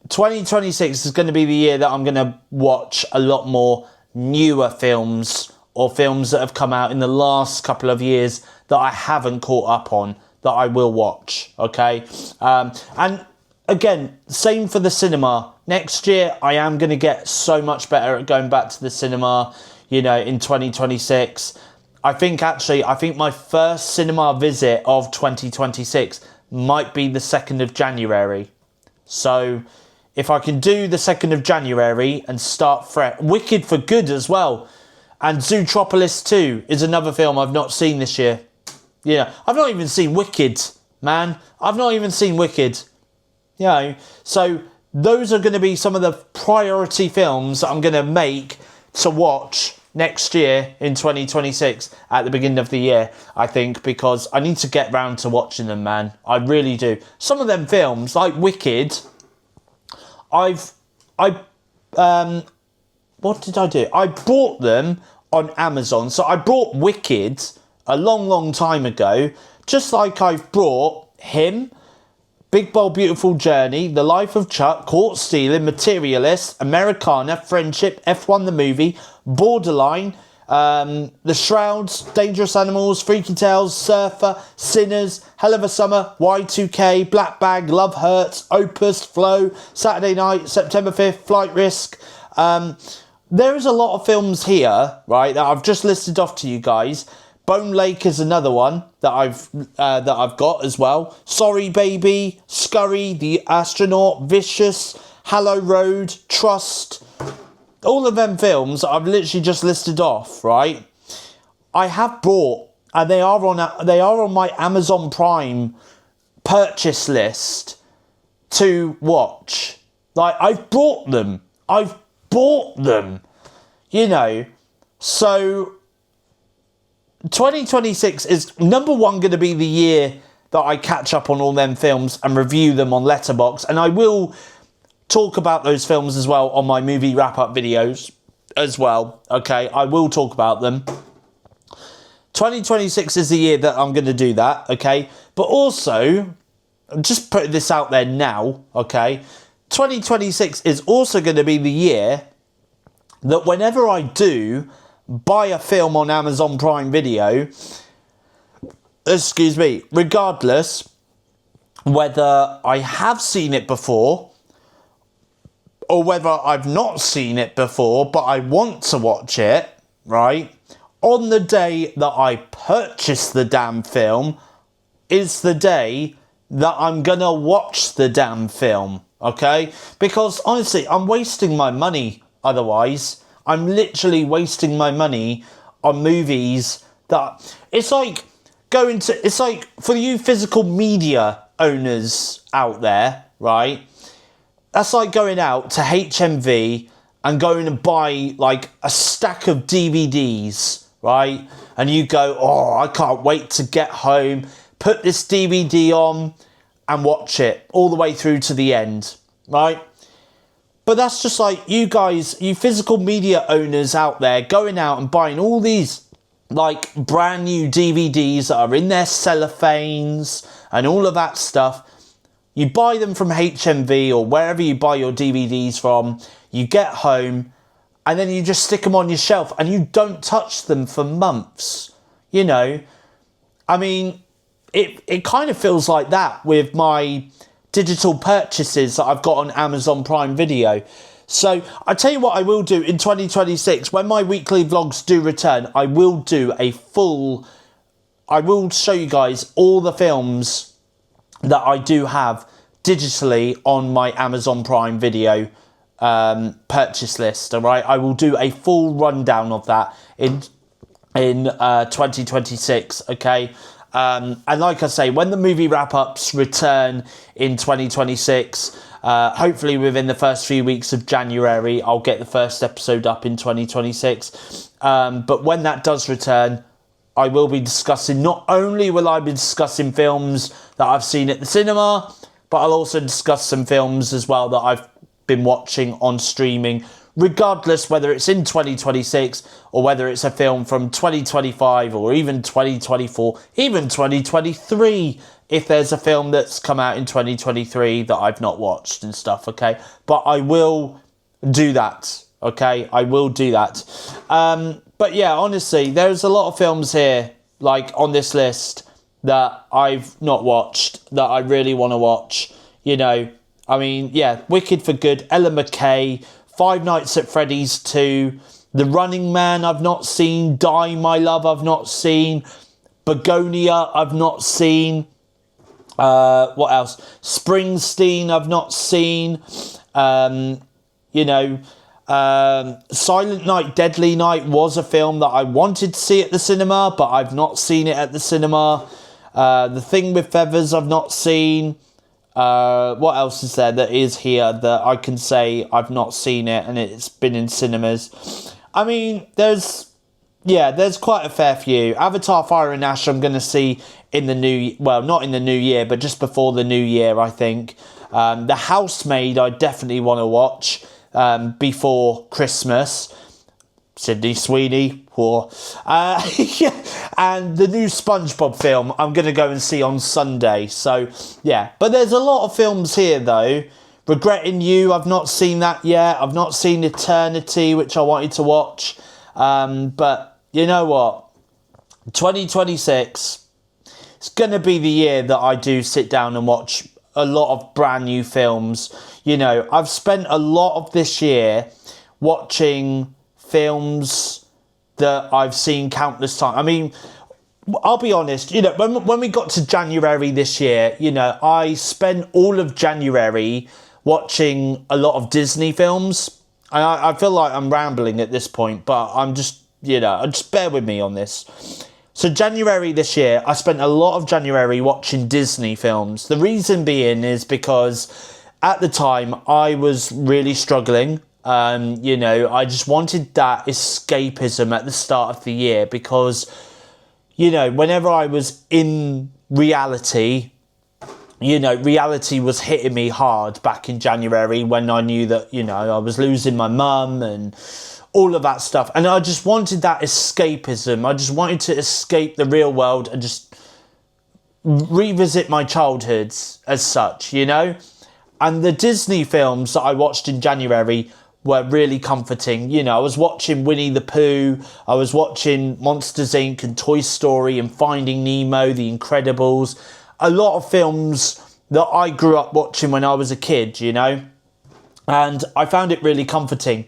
B: 2026 is going to be the year that I'm going to watch a lot more newer films, or films that have come out in the last couple of years that I haven't caught up on, that I will watch, okay? And again, same for the cinema. Next year, I am going to get so much better at going back to the cinema, you know, in 2026. I think my first cinema visit of 2026 might be the 2nd of January. So if I can do the 2nd of January and start fresh, Wicked for Good as well. And Zootropolis 2 is another film I've not seen this year. Yeah, I've not even seen Wicked, man. I've not even seen Wicked. You know, so those are going to be some of the priority films that I'm going to make to watch next year in 2026 at the beginning of the year, I think, because I need to get round to watching them, man. I really do. Some of them films, like Wicked, what did I do? I bought them on Amazon. So I bought Wicked a long, long time ago, just like I've brought Him, Big Bold Beautiful Journey, The Life of Chuck, Caught Stealing, Materialist, Americana, Friendship, F1 the Movie, Borderline, The Shrouds, Dangerous Animals, Freaky Tales, Surfer, Sinners, Hell of a Summer, Y2K, Black Bag, Love Hurts, Opus, Flow, Saturday Night, September 5th, Flight Risk. There is a lot of films here, right, that I've just listed off to you guys. Bone Lake is another one that I've got as well. Sorry Baby, Scurry, The Astronaut, Vicious, Hallow Road, Trust. All of them films I've literally just listed off, right? I have bought, and they are on my Amazon Prime purchase list to watch. Like, I've bought them, you know. So 2026 is number one going to be the year that I catch up on all them films and review them on Letterboxd, and I will talk about those films as well on my movie wrap-up videos as well. Okay, I will talk about them. 2026 is the year that I'm going to do that, okay? But also, I'm just putting this out there now, okay? 2026 is also going to be the year that whenever I do buy a film on Amazon Prime Video, excuse me, regardless whether I have seen it before or whether I've not seen it before, but I want to watch it, right? On the day that I purchase the damn film is the day that I'm gonna watch the damn film, okay? Because honestly, I'm wasting my money otherwise. I'm literally wasting my money on movies that... It's like for you physical media owners out there, right? That's like going out to HMV and going and buy like a stack of DVDs, right? And you go, oh, I can't wait to get home, put this DVD on and watch it all the way through to the end, right? But that's just like you guys, you physical media owners out there going out and buying all these like brand new DVDs that are in their cellophanes and all of that stuff. You buy them from HMV or wherever you buy your DVDs from, you get home, and then you just stick them on your shelf and you don't touch them for months. You know, I mean, it kind of feels like that with my digital purchases that I've got on Amazon Prime Video. So I tell you what I will do in 2026, when my weekly vlogs do return, I will show you guys all the films that I do have digitally on my Amazon Prime Video purchase list. All right, I will do a full rundown of that in 2026. Okay, and like I say, when the movie wrap-ups return in 2026, hopefully within the first few weeks of January, I'll get the first episode up in 2026. But when that does return, I will be discussing, not only will I be discussing films that I've seen at the cinema, but I'll also discuss some films as well that I've been watching on streaming, regardless whether it's in 2026 or whether it's a film from 2025 or even 2024, even 2023, if there's a film that's come out in 2023 that I've not watched and stuff, okay? But I will do that, okay? I will do that. But yeah, honestly, there's a lot of films here, like on this list, that I've not watched, that I really want to watch. You know, I mean, yeah, Wicked for Good, Ella McKay, Five Nights at Freddy's 2, The Running Man I've not seen, Die My Love I've not seen, Begonia I've not seen, what else? Springsteen I've not seen, you know... Silent Night, Deadly Night was a film that I wanted to see at the cinema, but I've not seen it at the cinema. The Thing with Feathers I've not seen. What else is there that is here that I can say I've not seen it and it's been in cinemas? I mean, there's quite a fair few. Avatar Fire and Ash I'm going to see in the not in the new year, but just before the new year, I think. The Housemaid I definitely want to watch before Christmas. Sydney Sweeney, and the new SpongeBob film I'm going to go and see on Sunday. So, yeah. But there's a lot of films here, though. Regretting You, I've not seen that yet. I've not seen Eternity, which I wanted to watch. But, you know what? 2026, it's going to be the year that I do sit down and watch a lot of brand new films. You know, I've spent a lot of this year watching films that I've seen countless times. I mean, I'll be honest, you know, when we got to January this year, you know, I spent all of January watching a lot of Disney films. And I feel like I'm rambling at this point, but I'm just, you know, just bear with me on this. So January this year, I spent a lot of January watching Disney films. The reason being is because at the time I was really struggling. You know, I just wanted that escapism at the start of the year because, you know, whenever I was in reality, you know, reality was hitting me hard back in January when I knew that, you know, I was losing my mum and all of that stuff. And I just wanted that escapism. I just wanted to escape the real world and just revisit my childhoods as such, you know? And the Disney films that I watched in January were really comforting. You know, I was watching Winnie the Pooh, I was watching Monsters Inc. and Toy Story and Finding Nemo, The Incredibles. A lot of films that I grew up watching when I was a kid, you know? And I found it really comforting.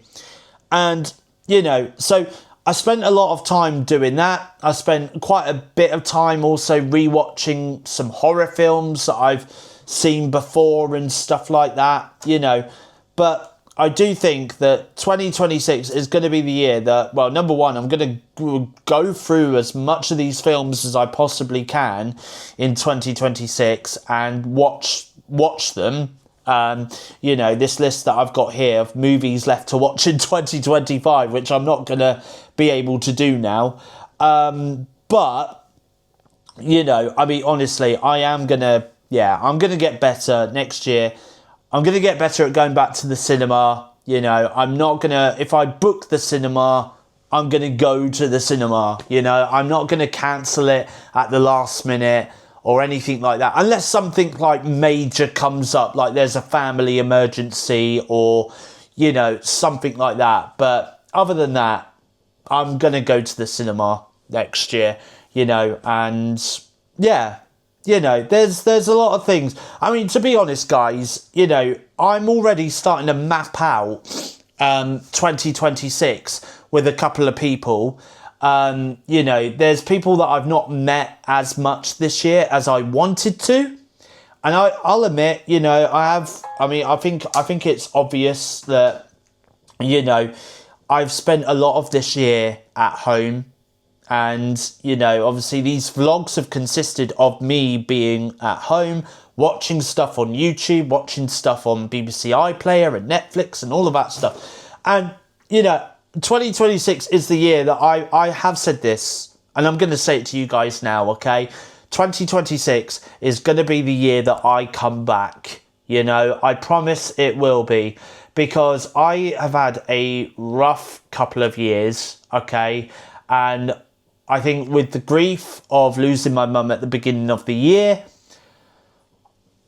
B: And, you know, so I spent a lot of time doing that. I spent quite a bit of time also rewatching some horror films that I've seen before and stuff like that, you know. But I do think that 2026 is going to be the year that, well, number one, I'm going to go through as much of these films as I possibly can in 2026 and watch them. You know, this list that I've got here of movies left to watch in 2025, which I'm not going to be able to do now. But, you know, I mean, honestly, I'm going to get better next year. I'm going to get better at going back to the cinema. You know, I'm not going to, if I book the cinema, I'm going to go to the cinema. You know, I'm not going to cancel it at the last minute or anything like that, unless something like major comes up, like there's a family emergency or, you know, something like that. But other than that, I'm going to go to the cinema next year, you know, and yeah, you know, there's a lot of things. I mean, to be honest, guys, you know, I'm already starting to map out 2026 with a couple of people. You know, there's people that I've not met as much this year as I wanted to. And I'll admit, you know, I think it's obvious that, you know, I've spent a lot of this year at home. And, you know, obviously these vlogs have consisted of me being at home, watching stuff on YouTube, watching stuff on BBC iPlayer and Netflix and all of that stuff. And, you know, 2026 is the year that I have said this, and I'm going to say it to you guys now, okay? 2026 is going to be the year that I come back. You know, I promise it will be, because I have had a rough couple of years, okay? And I think with the grief of losing my mum at the beginning of the year,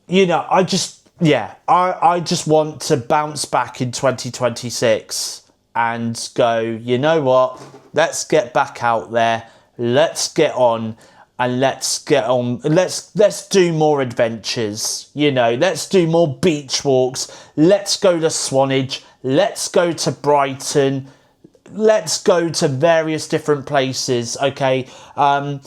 B: you know, I just want to bounce back in 2026 and go, you know what, let's get back out there, let's get on, and let's do more adventures, you know, let's do more beach walks, let's go to Swanage, let's go to Brighton, let's go to various different places, okay? I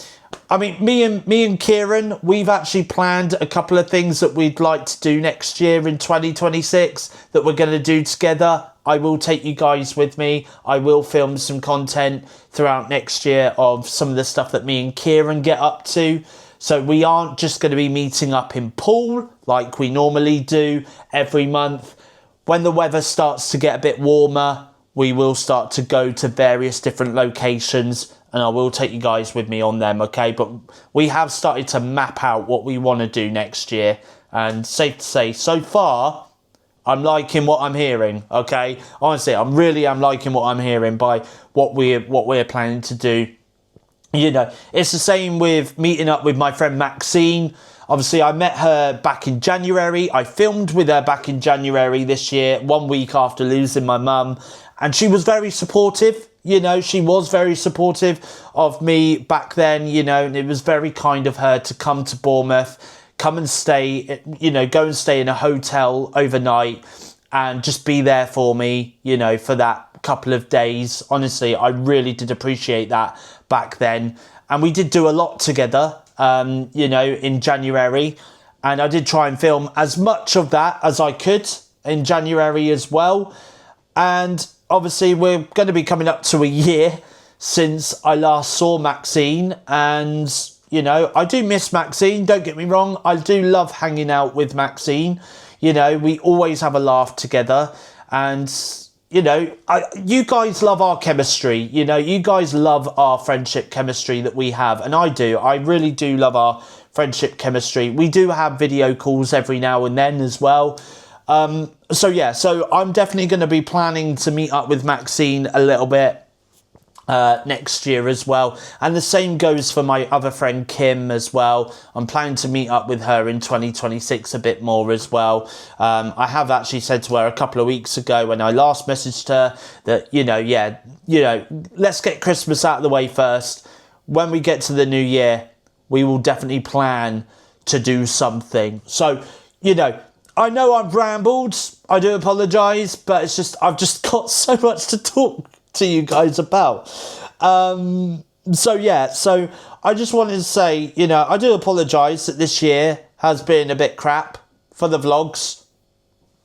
B: mean, me and Kieran, we've actually planned a couple of things that we'd like to do next year in 2026 that we're going to do together. I will take you guys with me. I will film some content throughout next year of some of the stuff that me and Kieran get up to. So we aren't just going to be meeting up in Poole like we normally do every month. When the weather starts to get a bit warmer, we will start to go to various different locations, and I will take you guys with me on them, okay? But we have started to map out what we want to do next year, and safe to say, so far, I'm liking what I'm hearing, okay? Honestly, I'm liking what I'm hearing by what we're planning to do. You know, it's the same with meeting up with my friend Maxine. Obviously, I met her back in January. I filmed with her back in January this year, 1 week after losing my mum. And she was very supportive. You know, she was very supportive of me back then, you know, and it was very kind of her to come to Bournemouth, come and stay, you know, go and stay in a hotel overnight and just be there for me, you know, for that couple of days. Honestly, I really did appreciate that back then. And we did do a lot together, you know, in January. And I did try and film as much of that as I could in January as well. And obviously, we're going to be coming up to a year since I last saw Maxine. And, you know, I do miss Maxine. Don't get me wrong. I do love hanging out with Maxine. You know, we always have a laugh together. And, you know, you guys love our chemistry. You know, you guys love our friendship chemistry that we have. And I do. I really do love our friendship chemistry. We do have video calls every now and then as well. So yeah, so I'm definitely going to be planning to meet up with Maxine a little bit next year as well. And the same goes for my other friend Kim as well. I'm planning to meet up with her in 2026 a bit more as well. I have actually said to her a couple of weeks ago when I last messaged her that, you know, yeah, you know, let's get Christmas out of the way first. When we get to the new year, we will definitely plan to do something. So, you know I've rambled. I do apologise, but it's just I've just got so much to talk to you guys about. So yeah, so I just wanted to say, you know, I do apologise that this year has been a bit crap for the vlogs.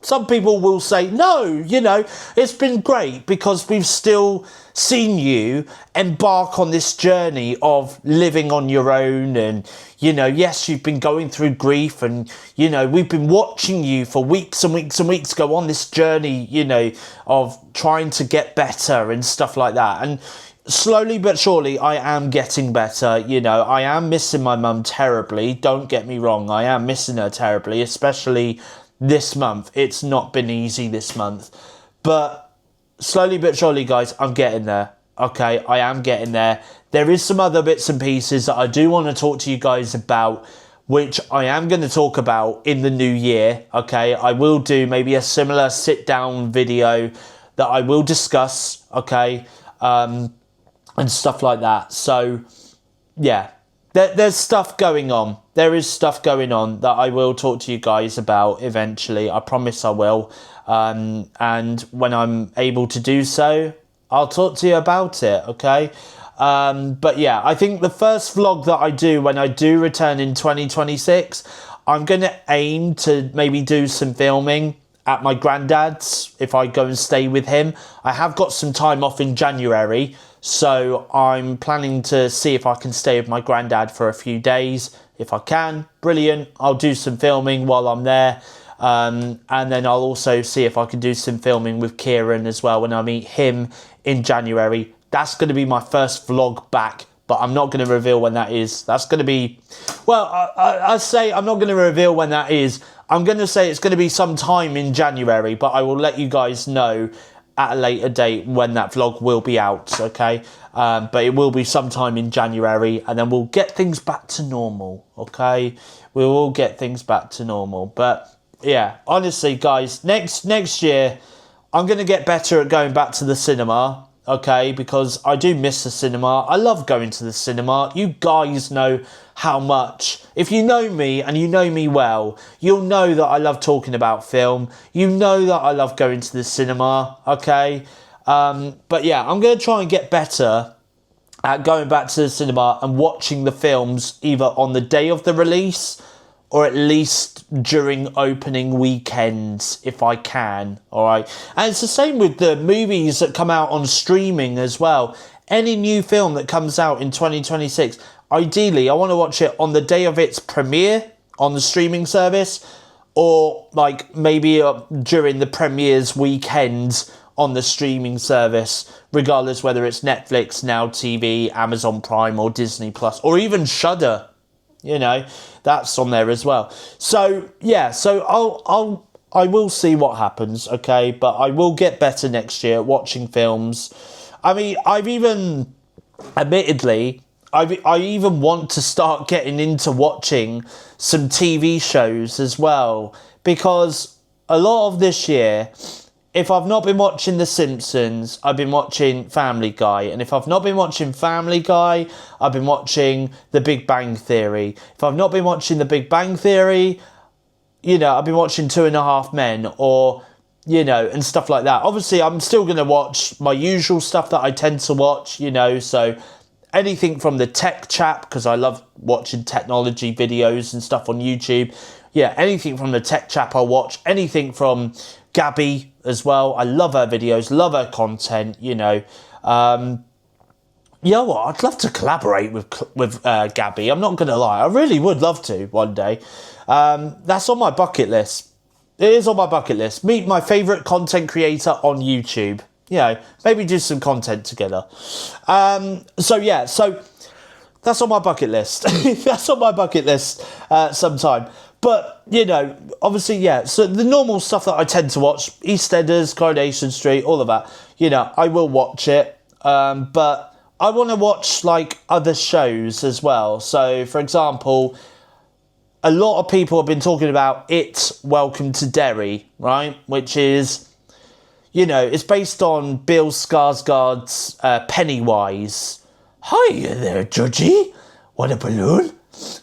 B: Some people will say, no, you know, it's been great because we've still seen you embark on this journey of living on your own. And, you know, yes, you've been going through grief and, you know, we've been watching you for weeks and weeks and weeks go on this journey, you know, of trying to get better and stuff like that. And slowly but surely, I am getting better. You know, I am missing my mum terribly. Don't get me wrong. I am missing her terribly, especially this month. It's not been easy this month, but slowly but surely, guys, I'm getting there. Okay, I am getting there. There is some other bits and pieces that I do want to talk to you guys about, which I am going to talk about in the new year. Okay, I will do maybe a similar sit down video that I will discuss. Okay, and stuff like that. So yeah, there's stuff going on. There is stuff going on that I will talk to you guys about eventually. I promise I will. And when I'm able to do so, I'll talk to you about it, okay? But yeah, I think the first vlog that I do when I do return in 2026, I'm going to aim to maybe do some filming at my granddad's if I go and stay with him. I have got some time off in January, so I'm planning to see if I can stay with my granddad for a few days. If I can, brilliant. I'll do some filming while I'm there. And then I'll also see if I can do some filming with Kieran as well when I meet him in January. That's going to be my first vlog back, but I'm not going to reveal when that is. That's going to be, well, I say I'm not going to reveal when that is. I'm going to say it's going to be sometime in January, but I will let you guys know at a later date when that vlog will be out, okay? But it will be sometime in January, and then we'll get things back to normal, okay? We will get things back to normal. But yeah, honestly, guys, next year, I'm going to get better at going back to the cinema, okay? Because I do miss the cinema. I love going to the cinema. You guys know how much. If you know me and you know me well, you'll know that I love talking about film. You know that I love going to the cinema, okay? But yeah, I'm going to try and get better at going back to the cinema and watching the films either on the day of the release or at least during opening weekends if I can, all right? And it's the same with the movies that come out on streaming as well. Any new film that comes out in 2026, ideally, I want to watch it on the day of its premiere on the streaming service, or like maybe during the premiere's weekend on the streaming service, regardless whether it's Netflix, Now TV, Amazon Prime, or Disney Plus, or even Shudder. You know, that's on there as well. So yeah, so I will see what happens, okay? But I will get better next year at watching films. I mean, admittedly, I even want to start getting into watching some TV shows as well, because a lot of this year, if I've not been watching The Simpsons, I've been watching Family Guy. And if I've not been watching Family Guy, I've been watching The Big Bang Theory. If I've not been watching The Big Bang Theory, I've been watching Two and a Half Men, or, and stuff like that. Obviously, I'm still going to watch my usual stuff that I tend to watch, so anything from the Tech Chap, because I love watching technology videos and stuff on YouTube. Yeah, anything from the Tech Chap I'll watch. Anything from Gabby as well. I love her videos, love her content, I'd love to collaborate with Gabby. I'm not going to lie. I really would love to one day. That's on my bucket list. It is on my bucket list. Meet my favourite content creator on YouTube. Maybe do some content together. So that's on my bucket list. That's on my bucket list sometime. But, obviously, so the normal stuff that I tend to watch, EastEnders, Coronation Street, all of that, I will watch it. But I want to watch, other shows as well. So, for example, a lot of people have been talking about It's Welcome to Derry, right? Which is, it's based on Bill Skarsgård's Pennywise. Hi there, Judgy. What a balloon.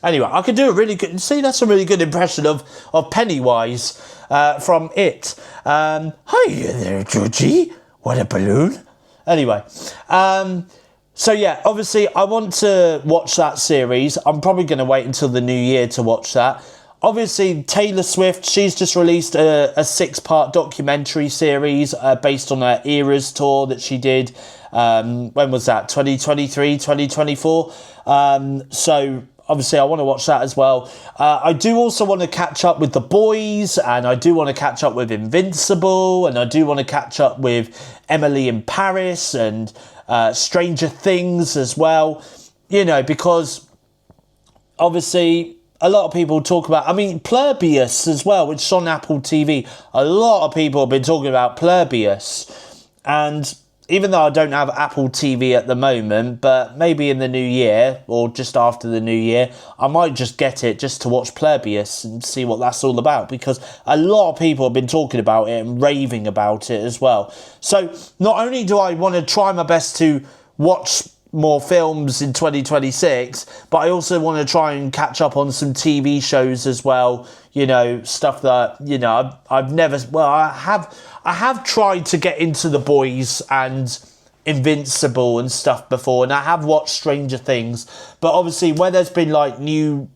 B: Anyway, I could do a really good... See, that's a really good impression of Pennywise from It. Hi there, Judgy. What a balloon. Anyway, obviously, I want to watch that series. I'm probably going to wait until the new year to watch that. Obviously, Taylor Swift, she's just released a 6-part documentary series based on her Eras tour that she did. When was that? 2023, 2024? Obviously, I want to watch that as well. I do also want to catch up with The Boys, and I do want to catch up with Invincible, and I do want to catch up with Emily in Paris and Stranger Things as well. Because obviously a lot of people talk about, Plurbius as well, which is on Apple TV. A lot of people have been talking about Plurbius, and even though I don't have Apple TV at the moment, but maybe in the new year or just after the new year, I might just get it just to watch Plurbius and see what that's all about, because a lot of people have been talking about it and raving about it as well. So not only do I want to try my best to watch more films in 2026, but I also want to try and catch up on some TV shows as well, stuff that, I've never, I have tried to get into The Boys and Invincible and stuff before, and I have watched Stranger Things, but obviously where there's been new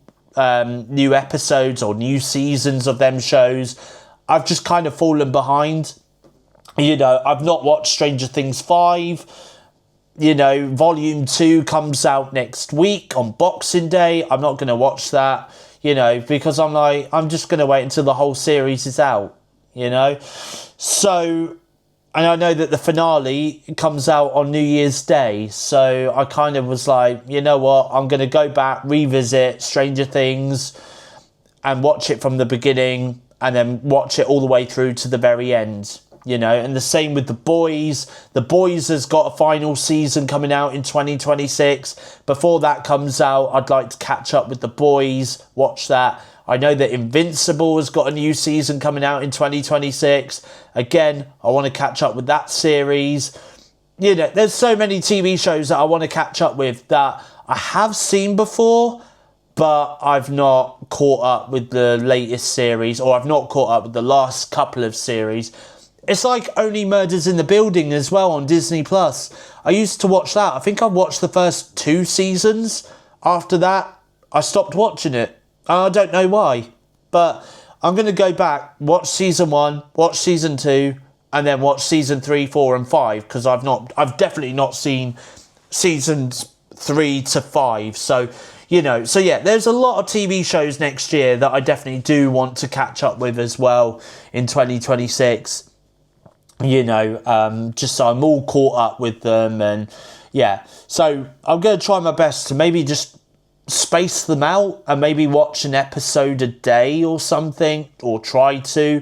B: episodes or new seasons of them shows, I've just kind of fallen behind. I've not watched Stranger Things 5. Volume 2 comes out next week on Boxing Day. I'm not going to watch that, because I'm just going to wait until the whole series is out, So, and I know that the finale comes out on New Year's Day. So I kind of was like, you know what? I'm going to go back, revisit Stranger Things and watch it from the beginning and then watch it all the way through to the very end. And the same with The Boys. The Boys has got a final season coming out in 2026. Before that comes out, I'd like to catch up with The Boys, watch that. I know that Invincible has got a new season coming out in 2026. Again, I want to catch up with that series. There's so many TV shows that I want to catch up with that I have seen before, but I've not caught up with the latest series, or I've not caught up with the last couple of series. It's like Only Murders in the Building as well on Disney+. I used to watch that. I think I watched the first 2 seasons. After that, I stopped watching it. I don't know why. But I'm going to go back, watch season 1, watch season 2, and then watch season 3, 4, and 5, because I've definitely not seen seasons 3 to 5. So, there's a lot of TV shows next year that I definitely do want to catch up with as well in 2026. Just so I'm all caught up with them, and so I'm going to try my best to maybe just space them out and maybe watch an episode a day or something, or try to,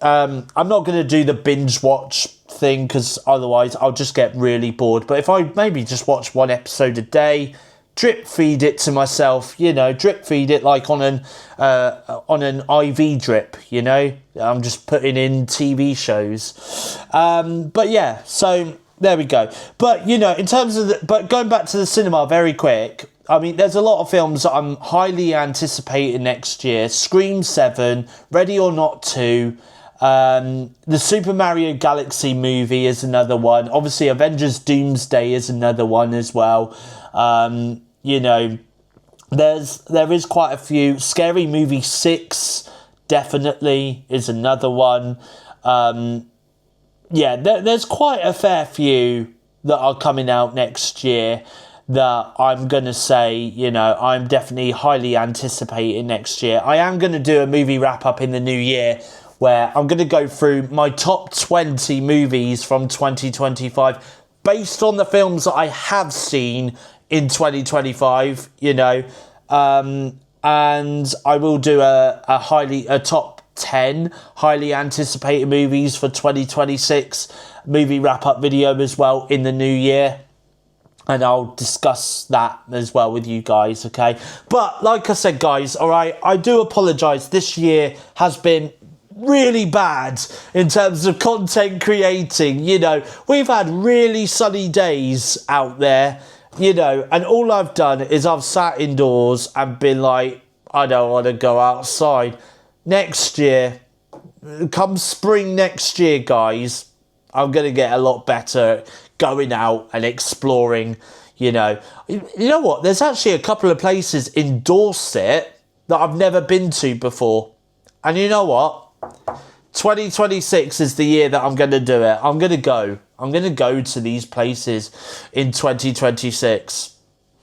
B: I'm not going to do the binge watch thing, because otherwise I'll just get really bored. But if I maybe just watch one episode a day, drip feed it to myself, drip feed it like on an IV drip, I'm just putting in TV shows. But yeah, so there we go. But, in terms of but going back to the cinema very quick, I mean, there's a lot of films that I'm highly anticipating next year. Scream 7, Ready or Not 2, the Super Mario Galaxy movie is another one. Obviously, Avengers Doomsday is another one as well. There is quite a few. Scary Movie 6 definitely is another one. There's quite a fair few that are coming out next year that I'm going to say, I'm definitely highly anticipating next year. I am going to do a movie wrap-up in the new year where I'm going to go through my top 20 movies from 2025 based on the films that I have seen in 2025, and I will do a top 10 highly anticipated movies for 2026 movie wrap-up video as well in the new year. And I'll discuss that as well with you guys, okay? But like I said, guys, all right, I do apologise. This year has been really bad in terms of content creating. We've had really sunny days out there, and all I've done is I've sat indoors and been like, I don't want to go outside. Next year, come spring next year, guys, I'm going to get a lot better at going out and exploring, You know what? There's actually a couple of places in Dorset that I've never been to before. And you know what? 2026 is the year that I'm going to do it. I'm going to go to these places in 2026.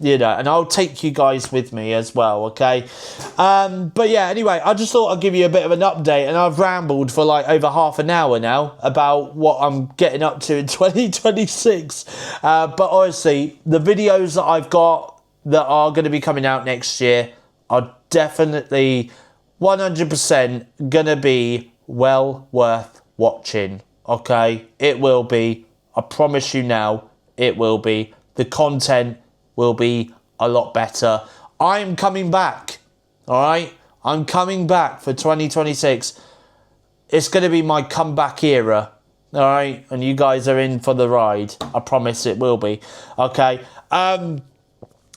B: And I'll take you guys with me as well, okay? But yeah, anyway, I just thought I'd give you a bit of an update, and I've rambled for like over half an hour now about what I'm getting up to in 2026. But honestly, the videos that I've got that are going to be coming out next year are definitely 100% going to be well worth watching, okay? It will be. I promise you now, it will be. The content will be a lot better. I'm coming back, all right? I'm coming back for 2026. It's going to be my comeback era, all right? And you guys are in for the ride. I promise it will be, okay?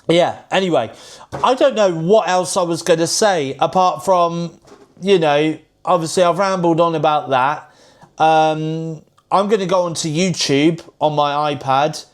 B: Yeah, anyway, I don't know what else I was going to say apart from, obviously I've rambled on about that. I'm going to go onto YouTube on my iPad,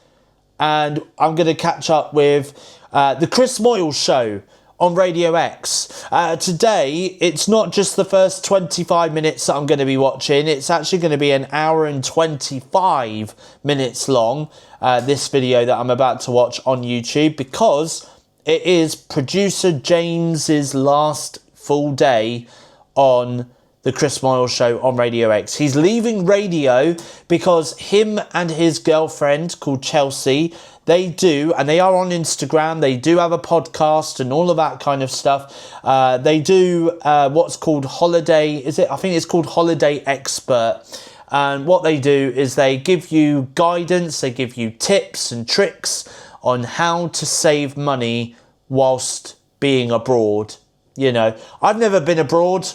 B: and I'm going to catch up with the Chris Moyle Show on Radio X. Today, it's not just the first 25 minutes that I'm going to be watching. It's actually going to be an hour and 25 minutes long, this video that I'm about to watch on YouTube, because it is producer James's last full day on the Chris Moyle Show on Radio X. He's leaving radio because him and his girlfriend called Chelsea, they are on Instagram, they do have a podcast and all of that kind of stuff. They do what's called Holiday, I think it's called Holiday Expert. And what they do is they give you guidance, they give you tips and tricks on how to save money whilst being abroad. I've never been abroad.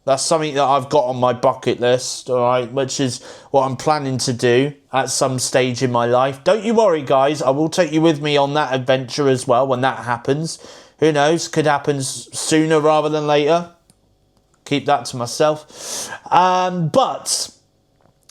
B: That's something that I've got on my bucket list, all right, which is what I'm planning to do at some stage in my life. Don't you worry, guys. I will take you with me on that adventure as well when that happens. Who knows? Could happen sooner rather than later. Keep that to myself. But,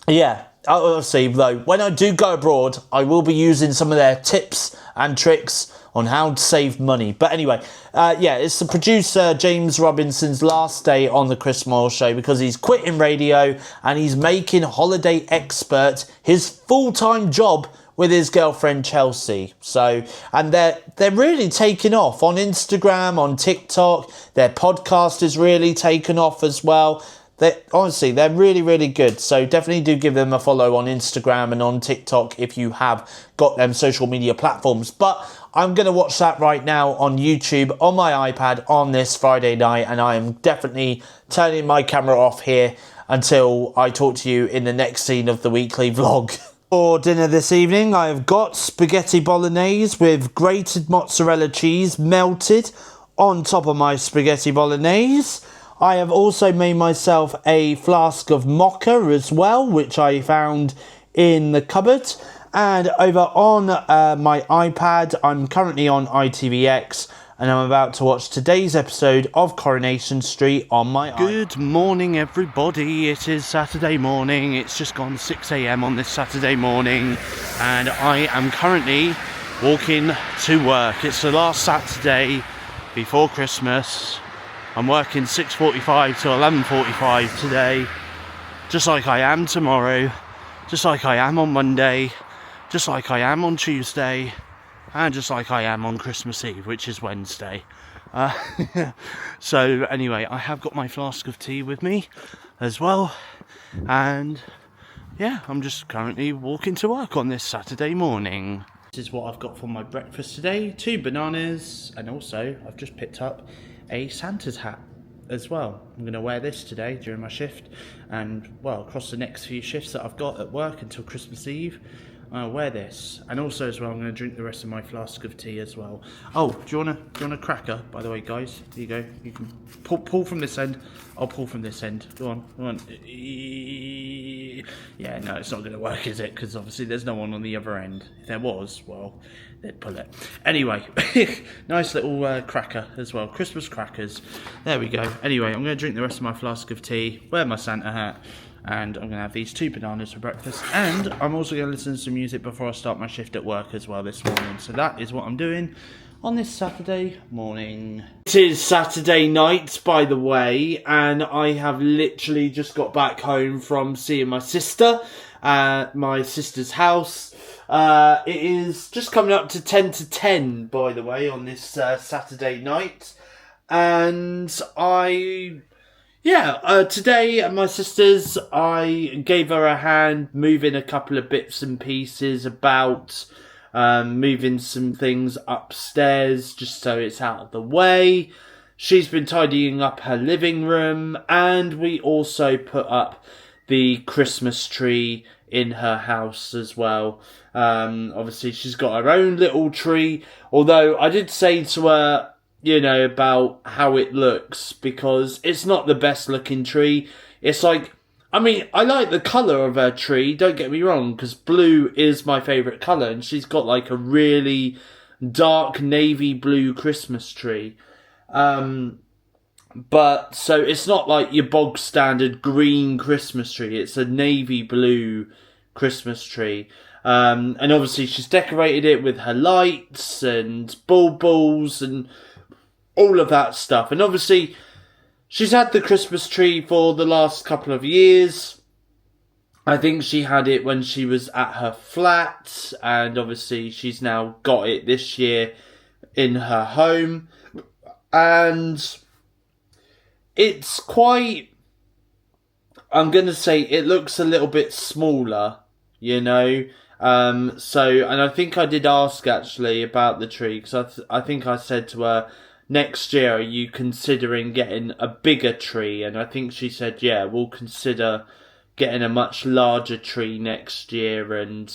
B: yeah, obviously, though, when I do go abroad, I will be using some of their tips and tricks on how to save money. But anyway, it's the producer James Robinson's last day on the Chris Moyle Show because he's quitting radio and he's making Holiday Expert his full-time job with his girlfriend Chelsea. So, and they're really taking off on Instagram, on TikTok. Their podcast is really taken off as well. They're really, really good. So definitely do give them a follow on Instagram and on TikTok if you have got them social media platforms. But I'm going to watch that right now on YouTube on my iPad on this Friday night. And I am definitely turning my camera off here until I talk to you in the next scene of the weekly vlog. For dinner this evening, I have got spaghetti bolognese with grated mozzarella cheese melted on top of my spaghetti bolognese. I have also made myself a flask of mocha as well, which I found in the cupboard. And over on my iPad, I'm currently on ITVX, and I'm about to watch today's episode of Coronation Street on my iPad.
A: Good morning, everybody. It is Saturday morning. It's just gone 6 a.m. on this Saturday morning, and I am currently walking to work. It's the last Saturday before Christmas. I'm working 6:45 to 11:45 today, just like I am tomorrow, just like I am on Monday, just like I am on Tuesday, and just like I am on Christmas Eve, which is Wednesday. So anyway, I have got my flask of tea with me as well, and yeah, I'm just currently walking to work on this Saturday morning. This is what I've got for my breakfast today: 2 bananas, and also I've just picked up a Santa's hat as well. I'm going to wear this today during my shift, and well, across the next few shifts that I've got at work until Christmas Eve, I'll wear this. And also as well, I'm going to drink the rest of my flask of tea as well. Oh, do you want a cracker, by the way, guys? Here you go. You can pull from this end. I'll pull from this end. Go on. Yeah, no, it's not going to work, is it? Because obviously there's no one on the other end. If there was, well, they'd pull it. Anyway, nice little cracker as well. Christmas crackers. There we go. Anyway, I'm going to drink the rest of my flask of tea, wear my Santa hat, and I'm going to have these 2 bananas for breakfast. And I'm also going to listen to some music before I start my shift at work as well this morning. So that is what I'm doing on this Saturday morning. It is Saturday night, by the way, and I have literally just got back home from seeing my sister at my sister's house. It is just coming up to 10 to 10, by the way, on this Saturday night. And today at my sister's, I gave her a hand moving a couple of bits and pieces about, moving some things upstairs just so it's out of the way. She's been tidying up her living room, and we also put up the Christmas tree in her house as well. Obviously she's got her own little tree, although I did say to her, about how it looks, because it's not the best looking tree. It's like, I like the colour of her tree, don't get me wrong, because blue is my favourite colour, and she's got like a really dark navy blue Christmas tree. But, so it's not like your bog standard green Christmas tree, it's a navy blue Christmas tree. And obviously she's decorated it with her lights and baubles and all of that stuff. And obviously she's had the Christmas tree for the last couple of years. I think she had it when she was at her flat, and obviously she's now got it this year in her home. And it's quite, I'm going to say it looks a little bit smaller, and I think I did ask actually about the tree, because I think I said to her, next year, are you considering getting a bigger tree? And I think she said, yeah, we'll consider getting a much larger tree next year. And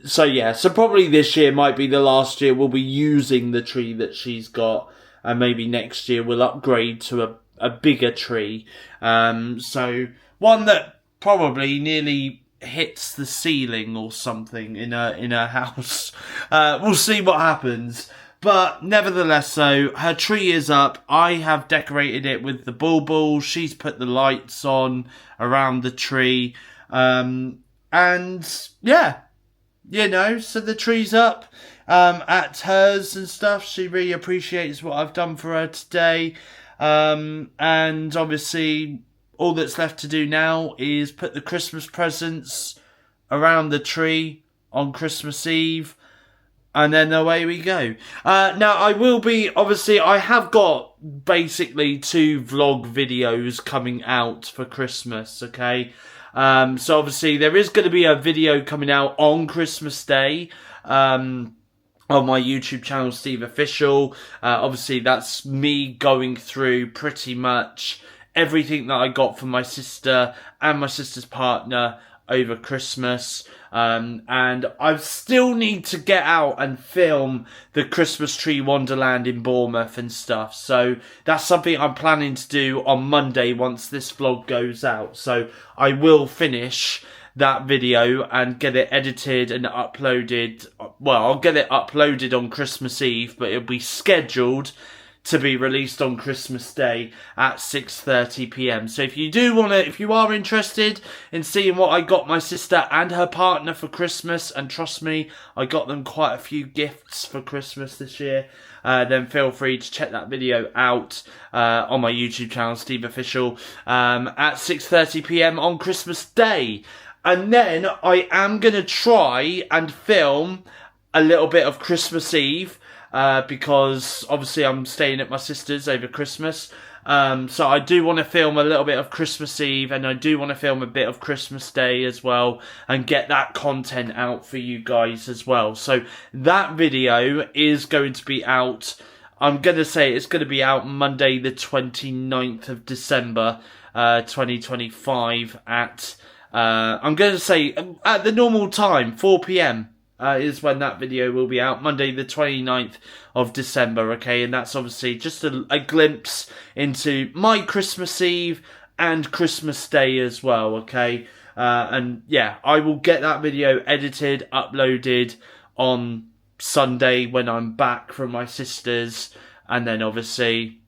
A: so probably this year might be the last year we'll be using the tree that she's got, and maybe next year we'll upgrade to a bigger tree. So one that probably nearly hits the ceiling or something in her house. We'll see what happens. But nevertheless, so her tree is up. I have decorated it with the baubles. She's put the lights on around the tree. And yeah, so the tree's up at hers and stuff. She really appreciates what I've done for her today. And obviously all that's left to do now is put the Christmas presents around the tree on Christmas Eve. And then away we go. Now, I have got basically 2 vlog videos coming out for Christmas, okay? So obviously there is going to be a video coming out on Christmas Day, on my YouTube channel, SteveOfficial. Obviously that's me going through pretty much everything that I got from my sister and my sister's partner
B: over Christmas. And I still need to get out and film the Christmas Tree Wonderland in Bournemouth and stuff. So that's something I'm planning to do on Monday once this vlog goes out. So I will finish that video and get it edited and uploaded. Well, I'll get it uploaded on Christmas Eve, but it'll be scheduled to be released on Christmas Day at 6:30 p.m. So if you are interested in seeing what I got my sister and her partner for Christmas, and trust me, I got them quite a few gifts for Christmas this year, then feel free to check that video out on my YouTube channel, SteveOfficial, at 6:30 p.m. on Christmas Day. And then I am going to try and film a little bit of Christmas Eve, because obviously I'm staying at my sister's over Christmas. So I do want to film a little bit of Christmas Eve, and I do want to film a bit of Christmas Day as well, and get that content out for you guys as well. So that video is going to be out, I'm going to say it's going to be out Monday the 29th of December, 2025 at, I'm going to say at the normal time, 4 p.m. Is when that video will be out, Monday the 29th of December, okay? And that's obviously just a glimpse into my Christmas Eve and Christmas Day as well, okay? And yeah, I will get that video edited, uploaded on Sunday when I'm back from my sister's, and then obviously,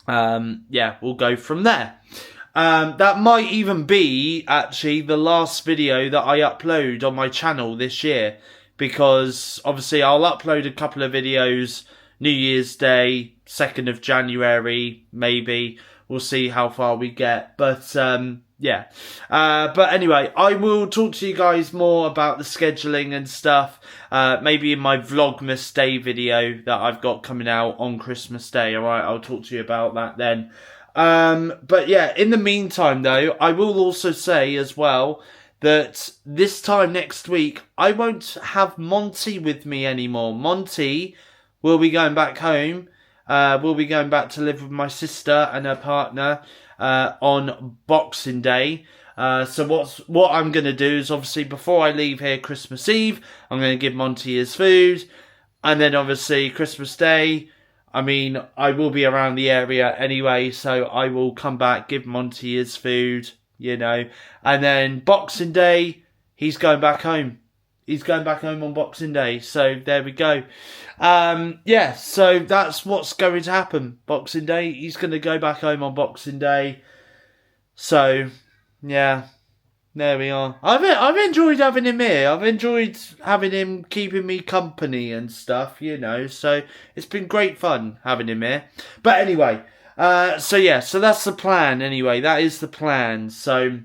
B: yeah, we'll go from there. That might even be, actually, the last video that I upload on my channel this year, because obviously I'll upload a couple of videos New Year's Day, 2nd of January, maybe. We'll see how far we get, but yeah. But anyway, I will talk to you guys more about the scheduling and stuff, maybe in my Vlogmas Day video that I've got coming out on Christmas Day, alright? I'll talk to you about that then. But yeah, in the meantime though, I will also say as well that this time next week, I won't have Monty with me anymore. Monty will be going back home. We'll be going back to live with my sister and her partner, on Boxing Day. So what I'm going to do is, obviously, before I leave here Christmas Eve, I'm going to give Monty his food. And then obviously Christmas Day, I mean, I will be around the area anyway, so I will come back, give Monty his food, you know. And then Boxing Day, he's going back home. He's going back home on Boxing Day, so there we go. Yeah, so that's what's going to happen. Boxing Day, he's going to go back home on Boxing Day. So, yeah. There we are. I've enjoyed having him here. I've enjoyed having him keeping me company and stuff, you know. So it's been great fun having him here. But anyway, so yeah, so that's the plan anyway. That is the plan. So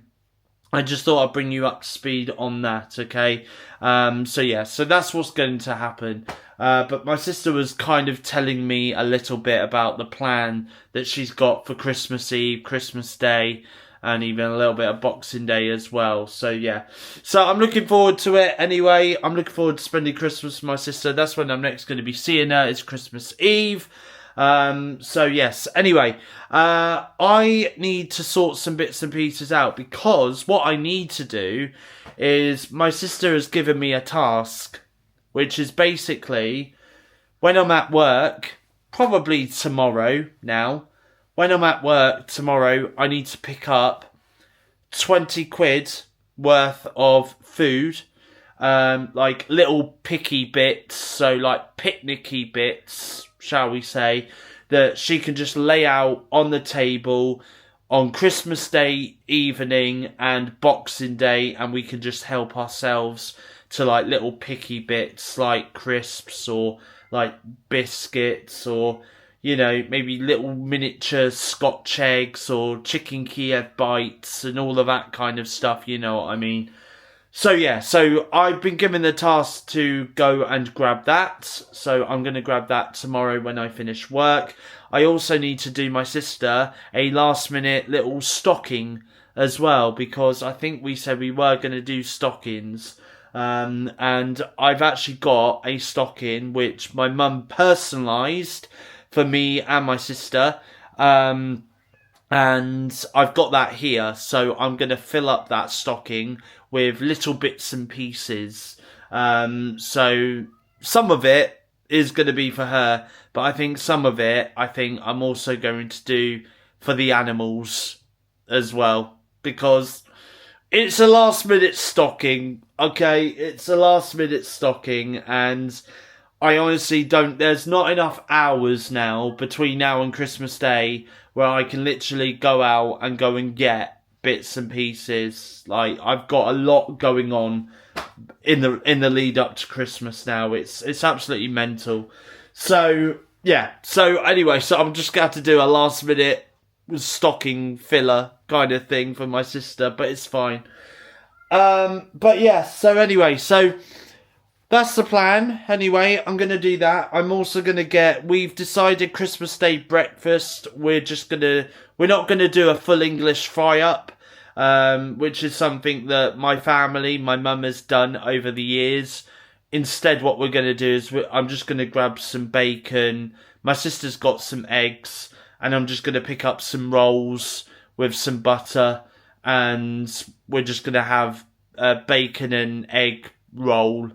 B: I just thought I'd bring you up to speed on that, okay? So yeah, so that's what's going to happen. But my sister was kind of telling me a little bit about the plan that she's got for Christmas Eve, Christmas Day, and even a little bit of Boxing Day as well. So yeah, so I'm looking forward to it anyway. I'm looking forward to spending Christmas with my sister. That's when I'm next going to be seeing her. It's Christmas Eve. So yes, anyway, I need to sort some bits and pieces out, because what I need to do is, my sister has given me a task, which is basically, when I'm at work, probably tomorrow now, when I'm at work tomorrow, I need to pick up 20 quid worth of food, like little picky bits, so like picnicky bits, shall we say, that she can just lay out on the table on Christmas Day evening and Boxing Day, and we can just help ourselves to like little picky bits like crisps or like biscuits, or, you know, maybe little miniature Scotch eggs or chicken Kiev bites and all of that kind of stuff, you know what I mean. So yeah, so I've been given the task to go and grab that. So I'm going to grab that tomorrow when I finish work. I also need to do my sister a last minute little stocking as well, because I think we said we were going to do stockings. And I've actually got a stocking which my mum personalised for me and my sister. And I've got that here, so I'm going to fill up that stocking with little bits and pieces. So some of it is going to be for her, but I think some of it, I'm also going to do for the animals as well, because it's a last minute stocking, okay? It's a last minute stocking, and I honestly there's not enough hours now between now and Christmas Day where I can literally go out and go and get bits and pieces. Like, I've got a lot going on in the lead up to Christmas now. It's absolutely mental. So yeah. So anyway, so I'm just going to have to do a last minute stocking filler kind of thing for my sister, but it's fine. But yeah. So anyway, so that's the plan. Anyway, I'm going to do that. I'm also going to we've decided Christmas Day breakfast. We're not going to do a full English fry up, which is something that my mum has done over the years. Instead, what we're going to do is I'm just going to grab some bacon. My sister's got some eggs, and I'm just going to pick up some rolls with some butter, and we're just going to have a bacon and egg roll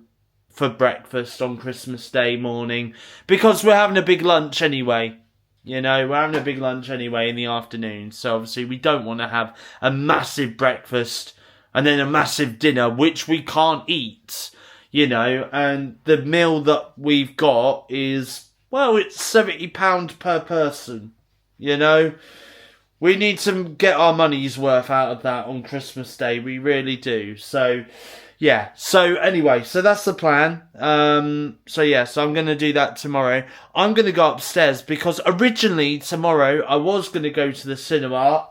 B: for breakfast on Christmas Day morning, because we're having a big lunch anyway. You know, we're having a big lunch anyway in the afternoon, so obviously we don't want to have a massive breakfast and then a massive dinner, which we can't eat, you know, and the meal that we've got is, well, it's £70 per person, you know. We need to get our money's worth out of that on Christmas Day, we really do, so yeah, so anyway, so that's the plan. So I'm going to do that tomorrow. I'm going to go upstairs because originally tomorrow I was going to go to the cinema.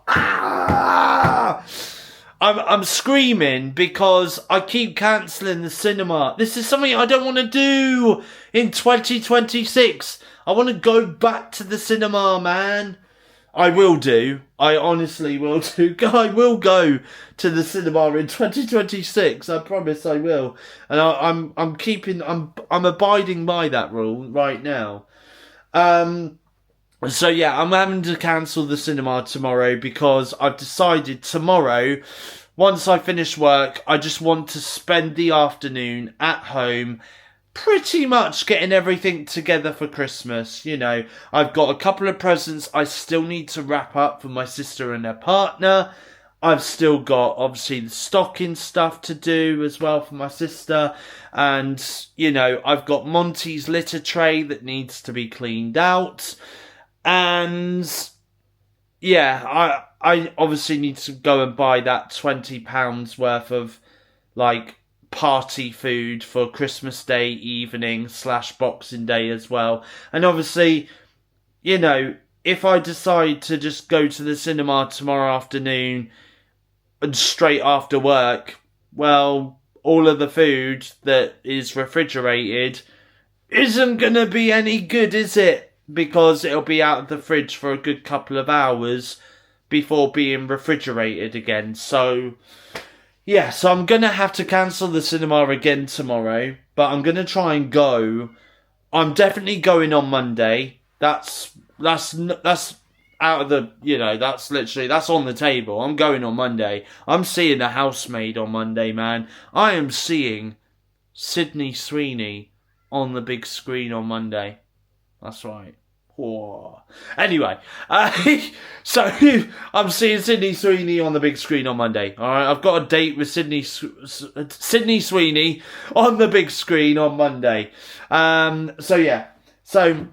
B: I'm screaming because I keep cancelling the cinema. This is something I don't want to do in 2026. I want to go back to the cinema, man. I will do. I honestly will do. I will go to the cinema in 2026. I promise I will. And I'm abiding by that rule right now. So yeah, I'm having to cancel the cinema tomorrow because I've decided tomorrow, once I finish work, I just want to spend the afternoon at home, pretty much getting everything together for Christmas. You know, I've got a couple of presents I still need to wrap up for my sister and her partner. I've still got, obviously, the stocking stuff to do as well for my sister. And, you know, I've got Monty's litter tray that needs to be cleaned out. And, yeah, I obviously need to go and buy that £20 worth of, like, party food for Christmas Day evening / Boxing Day as well. And obviously, you know, if I decide to just go to the cinema tomorrow afternoon and straight after work, well, all of the food that is refrigerated isn't going to be any good, is it? Because it'll be out of the fridge for a good couple of hours before being refrigerated again. So yeah, so I'm going to have to cancel the cinema again tomorrow, but I'm going to try and go. I'm definitely going on Monday. That's out of the, you know, that's on the table. I'm going on Monday. I'm seeing The Housemaid on Monday, man. I am seeing Sydney Sweeney on the big screen on Monday. That's right. Whoa. Anyway, so I'm seeing Sydney Sweeney on the big screen on Monday. All right, I've got a date with Sydney Sweeney on the big screen on Monday. So yeah, so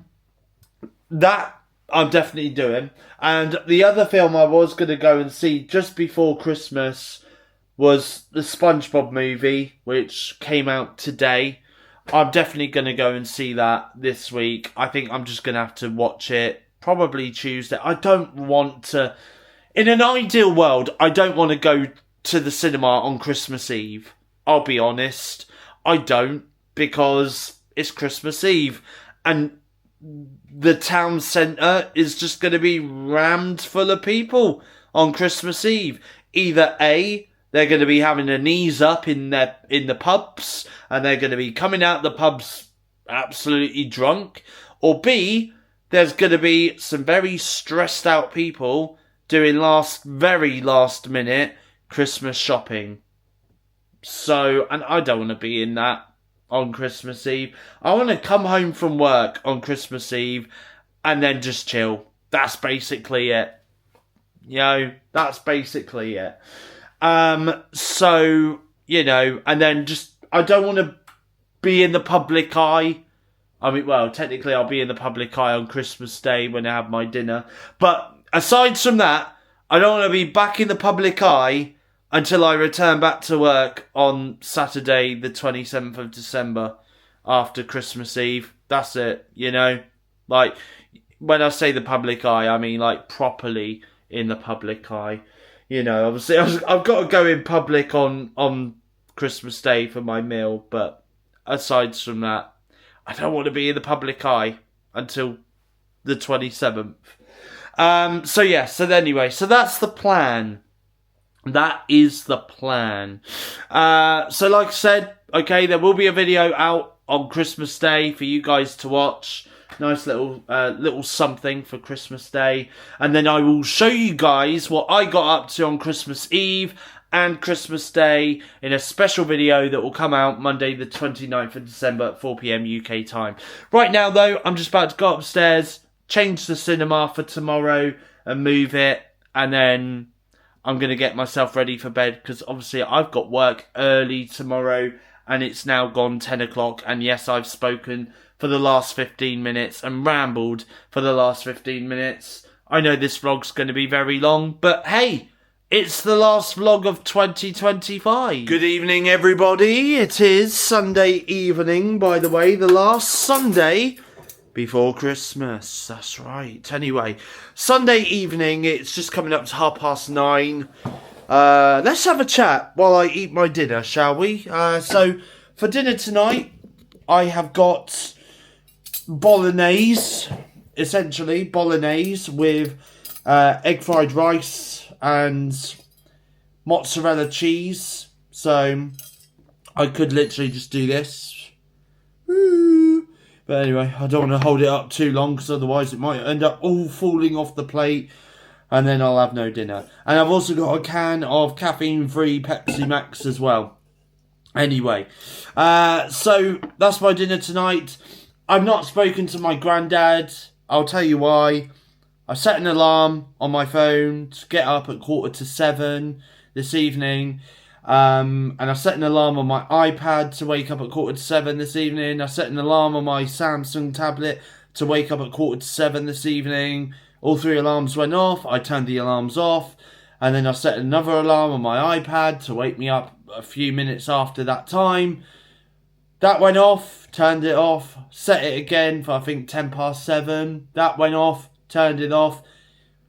B: that I'm definitely doing. And the other film I was going to go and see just before Christmas was the SpongeBob movie, which came out today. I'm definitely going to go and see that this week. I think I'm just going to have to watch it probably Tuesday. I don't want to... In an ideal world, I don't want to go to the cinema on Christmas Eve. I'll be honest. I don't, because it's Christmas Eve. And the town centre is just going to be rammed full of people on Christmas Eve. Either A, they're going to be having a knees up in the pubs, and they're going to be coming out the pubs absolutely drunk. Or B, there's going to be some very stressed out people
A: doing very last minute Christmas shopping. So, and I don't want to be in that on Christmas Eve. I want to come home from work on Christmas Eve and then just chill. That's basically it. You know, that's basically it. So, you know, and then just, I don't want to be in the public eye. I mean, well, technically I'll be in the public eye on Christmas Day when I have my dinner. But aside from that, I don't want to be back in the public eye until I return back to work on Saturday, the 27th of December, after Christmas Eve. That's it, you know? Like, when I say the public eye, I mean, like, properly in the public eye. You know, obviously, I've got to go in public on Christmas Day for my meal, but aside from that, I don't want to be in the public eye until the 27th. So anyway, so that's the plan. That is the plan. So like I said, okay, there will be a video out on Christmas Day for you guys to watch. Nice little something for Christmas Day. And then I will show you guys what I got up to on Christmas Eve and Christmas Day in a special video that will come out Monday the 29th of December at 4 PM UK time. Right now though, I'm just about to go upstairs, change the cinema for tomorrow and move it, and then I'm going to get myself ready for bed because obviously I've got work early tomorrow and it's now gone 10 o'clock, and yes, I've spoken for the last 15 minutes and rambled for the last 15 minutes. I know this vlog's going to be very long, but hey, it's the last vlog of 2025. Good evening, everybody. It is Sunday evening, by the way, the last Sunday before Christmas. That's right. Anyway, Sunday evening, it's just coming up to 9:30. Let's have a chat while I eat my dinner, shall we? So, for dinner tonight, I have got bolognese, essentially bolognese with egg fried rice and mozzarella cheese. So I could literally just do this. Woo. But anyway, I don't want to hold it up too long because otherwise it might end up all falling off the plate and then I'll have no dinner. And I've also got a can of caffeine-free Pepsi Max as well. Anyway, so that's my dinner tonight. I've not spoken to my granddad. I'll tell you why. I set an alarm on my phone to get up at 7:15 this evening. And I set an alarm on my iPad to wake up at 7:15 this evening. I set an alarm on my Samsung tablet to wake up at 7:15 this evening. All three alarms went off. I turned the alarms off. And then I set another alarm on my iPad to wake me up a few minutes after that time. That went off, turned it off, set it again for I think 7:10. That went off, turned it off,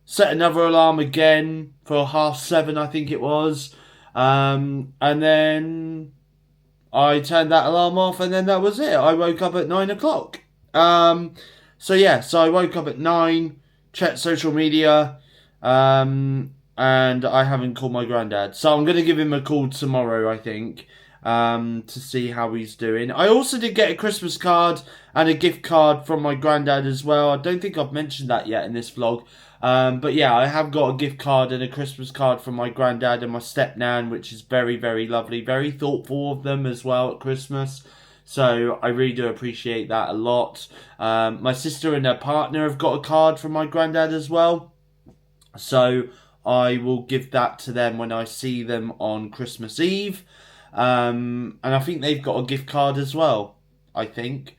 A: set another alarm again for 7:30 I think it was. And then I turned that alarm off and then that was it. I woke up at 9 o'clock. So I woke up at 9, checked social media, and I haven't called my granddad. So I'm going to give him a call tomorrow, I think, to see how he's doing. I also did get a Christmas card and a gift card from my granddad as well. I don't think I've mentioned that yet in this vlog. But yeah, I have got a gift card and a Christmas card from my granddad and my stepnan, which is very, very lovely. Very thoughtful of them as well at Christmas. So I really do appreciate that a lot. My sister and her partner have got a card from my granddad as well. So I will give that to them when I see them on Christmas Eve. And I think they've got a gift card as well, I think.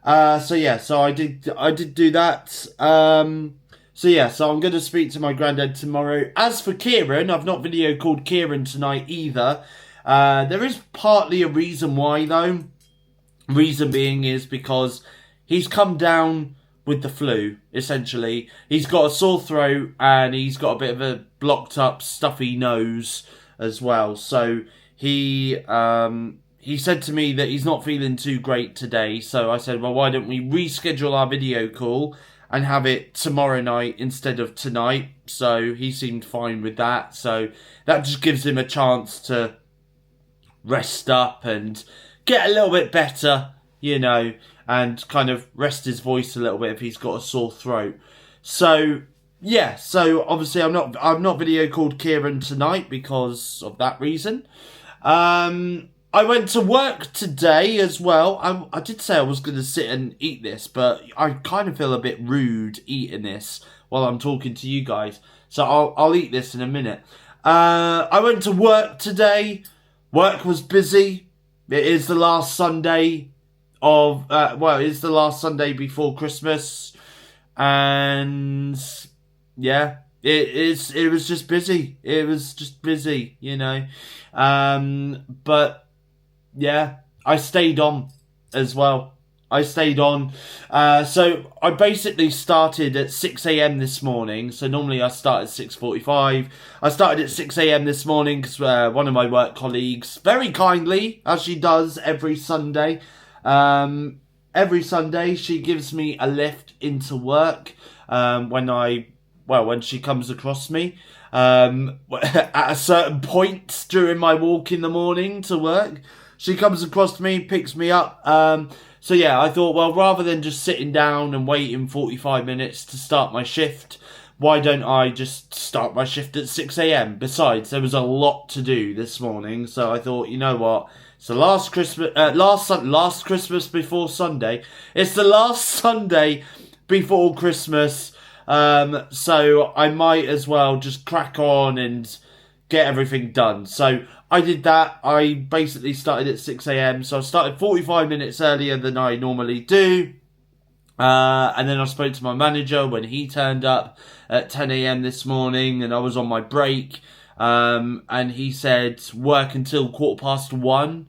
A: So I did do that. So I'm going to speak to my granddad tomorrow. As for Kieran, I've not video called Kieran tonight either. There is partly a reason why though. Reason being is because he's come down with the flu, essentially. He's got a sore throat and he's got a bit of a blocked up, stuffy nose as well. So he said to me that he's not feeling too great today. So I said, well, why don't we reschedule our video call and have it tomorrow night instead of tonight? So he seemed fine with that. So that just gives him a chance to rest up and get a little bit better, you know, and kind of rest his voice a little bit if he's got a sore throat. So yeah, so obviously I've not video called Kieran tonight because of that reason. I went to work today as well. I did say I was going to sit and eat this, but I kind of feel a bit rude eating this while I'm talking to you guys. So I'll eat this in a minute. I went to work today. Work was busy. It is the last Sunday of it's the last Sunday before Christmas, and yeah, it was just busy. It was just busy, you know. But yeah, I stayed on as well. I stayed on. So I basically started at 6 a.m. this morning. So normally I start at 6:45. I started at 6 a.m. this morning because one of my work colleagues, very kindly, as she does every Sunday, she gives me a lift into work when she comes across me. At a certain point during my walk in the morning to work, she comes across me, picks me up. So yeah, I thought, well, rather than just sitting down and waiting 45 minutes to start my shift, why don't I just start my shift at 6 a.m? Besides, there was a lot to do this morning, so I thought, you know what? It's the last Christmas before Sunday. It's the last Sunday before Christmas. So I might as well just crack on and get everything done. So I did that. I basically started at 6 a.m. So I started 45 minutes earlier than I normally do. And then I spoke to my manager when he turned up at 10 a.m. this morning, and I was on my break. And he said work until 1:15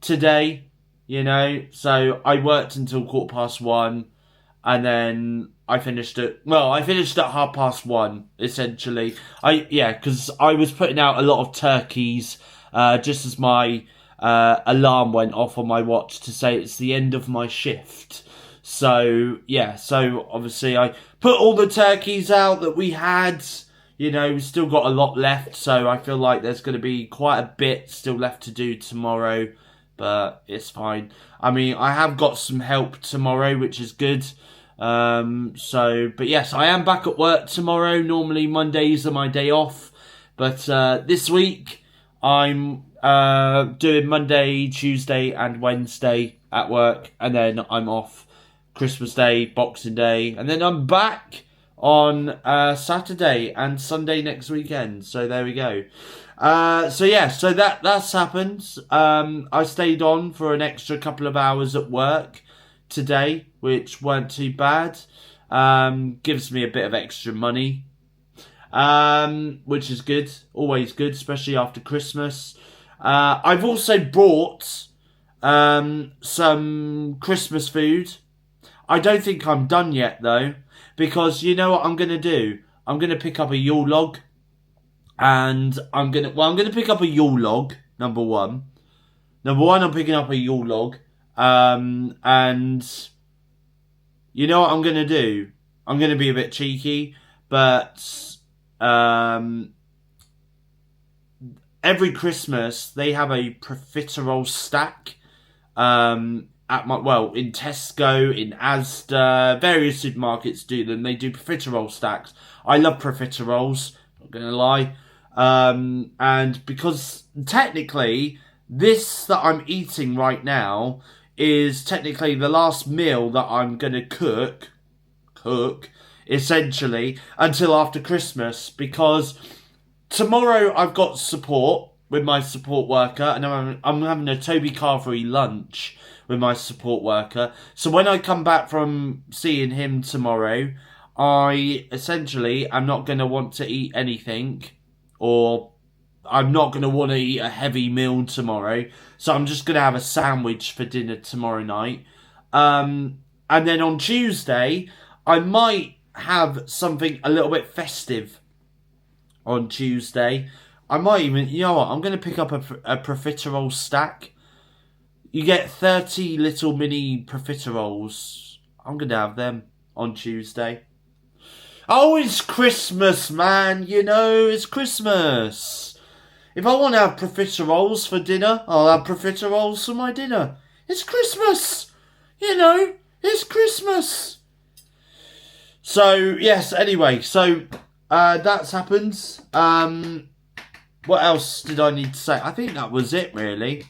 A: today, you know. So I worked until 1:15, and then I finished at 1:30, essentially. Because I was putting out a lot of turkeys, just as my alarm went off on my watch to say it's the end of my shift. So obviously I put all the turkeys out that we had. You know, we've still got a lot left, so I feel like there's going to be quite a bit still left to do tomorrow, but it's fine. I mean, I have got some help tomorrow, which is good. But yes, I am back at work tomorrow. Normally Mondays are my day off, but this week I'm doing Monday, Tuesday and Wednesday at work, and then I'm off Christmas Day, Boxing Day, and then I'm back on Saturday and Sunday next weekend. So there we go. So that's happened. I stayed on for an extra couple of hours at work today, which weren't too bad. Gives me a bit of extra money, which is good. Always good, especially after Christmas. I've also bought some Christmas food. I don't think I'm done yet though, because you know what I'm going to do? I'm going to pick up a Yule log, and I'm going to pick up a Yule log, number one. I'm picking up a Yule log, and you know what I'm going to do? I'm going to be a bit cheeky, but every Christmas they have a profiterole stack in Tesco, in Asda, various supermarkets do them. They do profiterole stacks. I love profiteroles, not gonna lie. And because technically this that I'm eating right now is technically the last meal that I'm gonna cook essentially until after Christmas, because tomorrow I've got support with my support worker, and I'm having a Toby Carvery lunch with my support worker. So when I come back from seeing him tomorrow, I essentially am not going to want to eat anything, or I'm not going to want to eat a heavy meal tomorrow. So I'm just going to have a sandwich for dinner tomorrow night. And then on Tuesday, I might have something a little bit festive on Tuesday. I might even, you know what, I'm going to pick up a profiterole stack. You get 30 little mini profiteroles. I'm going to have them on Tuesday. Oh, it's Christmas, man. You know, it's Christmas. If I want to have profiteroles for dinner, I'll have profiteroles for my dinner. It's Christmas. You know, it's Christmas. So yes, anyway, so that's happened. What else did I need to say? I think that was it, really.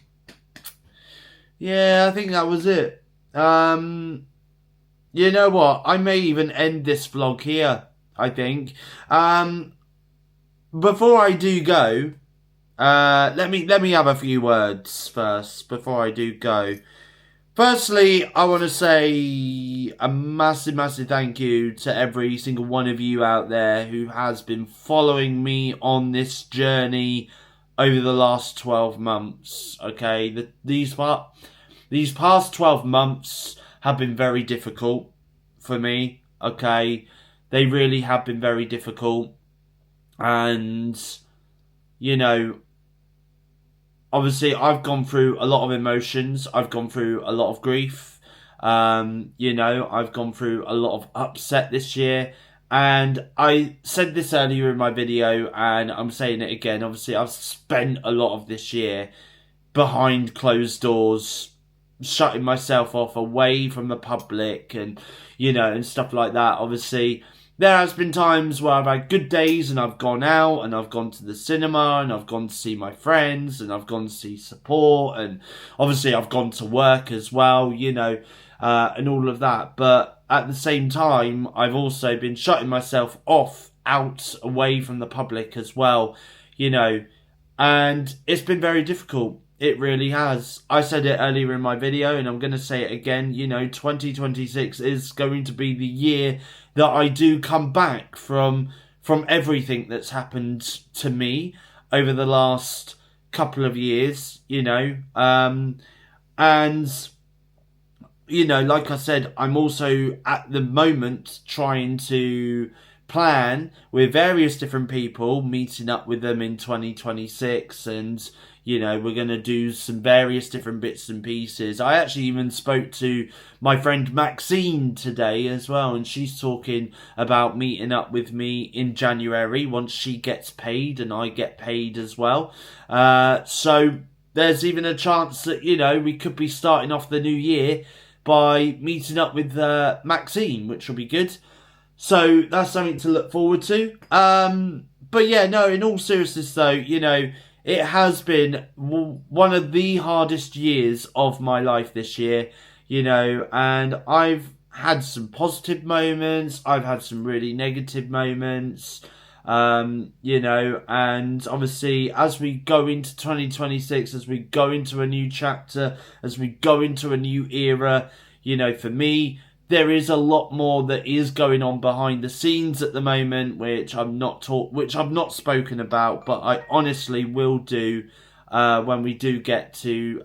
A: Yeah, I think that was it. You know what? I may even end this vlog here, I think. Before I do go, let me have a few words first before I do go. Firstly, I want to say a massive, massive thank you to every single one of you out there who has been following me on this journey over the last 12 months. Okay, these past 12 months have been very difficult for me. Okay, they really have been very difficult, and you know, obviously, I've gone through a lot of emotions. I've gone through a lot of grief. You know, I've gone through a lot of upset this year. And I said this earlier in my video, and I'm saying it again. Obviously, I've spent a lot of this year behind closed doors, shutting myself off away from the public and, you know, and stuff like that. Obviously, there has been times where I've had good days and I've gone out and I've gone to the cinema and I've gone to see my friends and I've gone to see support, and obviously I've gone to work as well, you know, and all of that. But at the same time, I've also been shutting myself off out away from the public as well, you know, and it's been very difficult. It really has. I said it earlier in my video and I'm going to say it again. You know, 2026 is going to be the year that I do come back from everything that's happened to me over the last couple of years, you know. And, you know, like I said, I'm also at the moment trying to plan with various different people, meeting up with them in 2026, and you know, we're going to do some various different bits and pieces. I actually even spoke to my friend Maxine today as well, and she's talking about meeting up with me in January once she gets paid and I get paid as well. So there's even a chance that, you know, we could be starting off the new year by meeting up with Maxine, which will be good. So that's something to look forward to. But yeah, no, in all seriousness though, you know, it has been one of the hardest years of my life this year, you know, and I've had some positive moments, I've had some really negative moments, you know, and obviously as we go into 2026, as we go into a new chapter, as we go into a new era, you know, for me, there is a lot more that is going on behind the scenes at the moment, which I've not spoken about, but I honestly will do when we do get to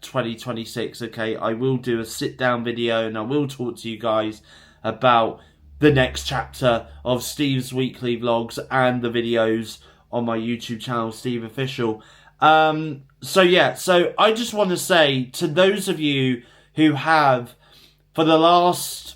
A: 2026. Okay, I will do a sit-down video and I will talk to you guys about the next chapter of Steve's weekly vlogs and the videos on my YouTube channel, SteveOfficial. So yeah, so I just want to say to those of you who have, for the last,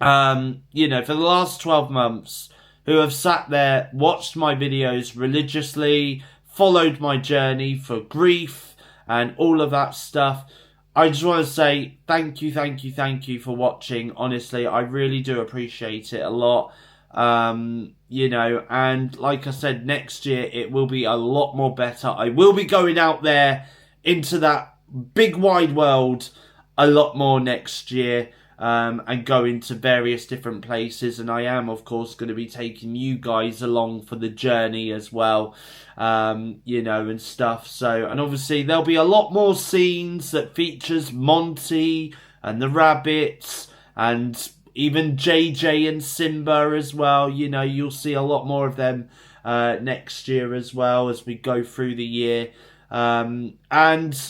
A: you know, for the last 12 months, who have sat there, watched my videos religiously, followed my journey for grief and all of that stuff, I just want to say thank you, thank you, thank you for watching. Honestly, I really do appreciate it a lot. You know, and like I said, next year it will be a lot more better. I will be going out there into that big wide world a lot more next year, and going to various different places, and I am of course going to be taking you guys along for the journey as well, you know, and stuff. So, and obviously there'll be a lot more scenes that features Monty and the rabbits and even JJ and Simba as well. You know, you'll see a lot more of them next year as well as we go through the year. And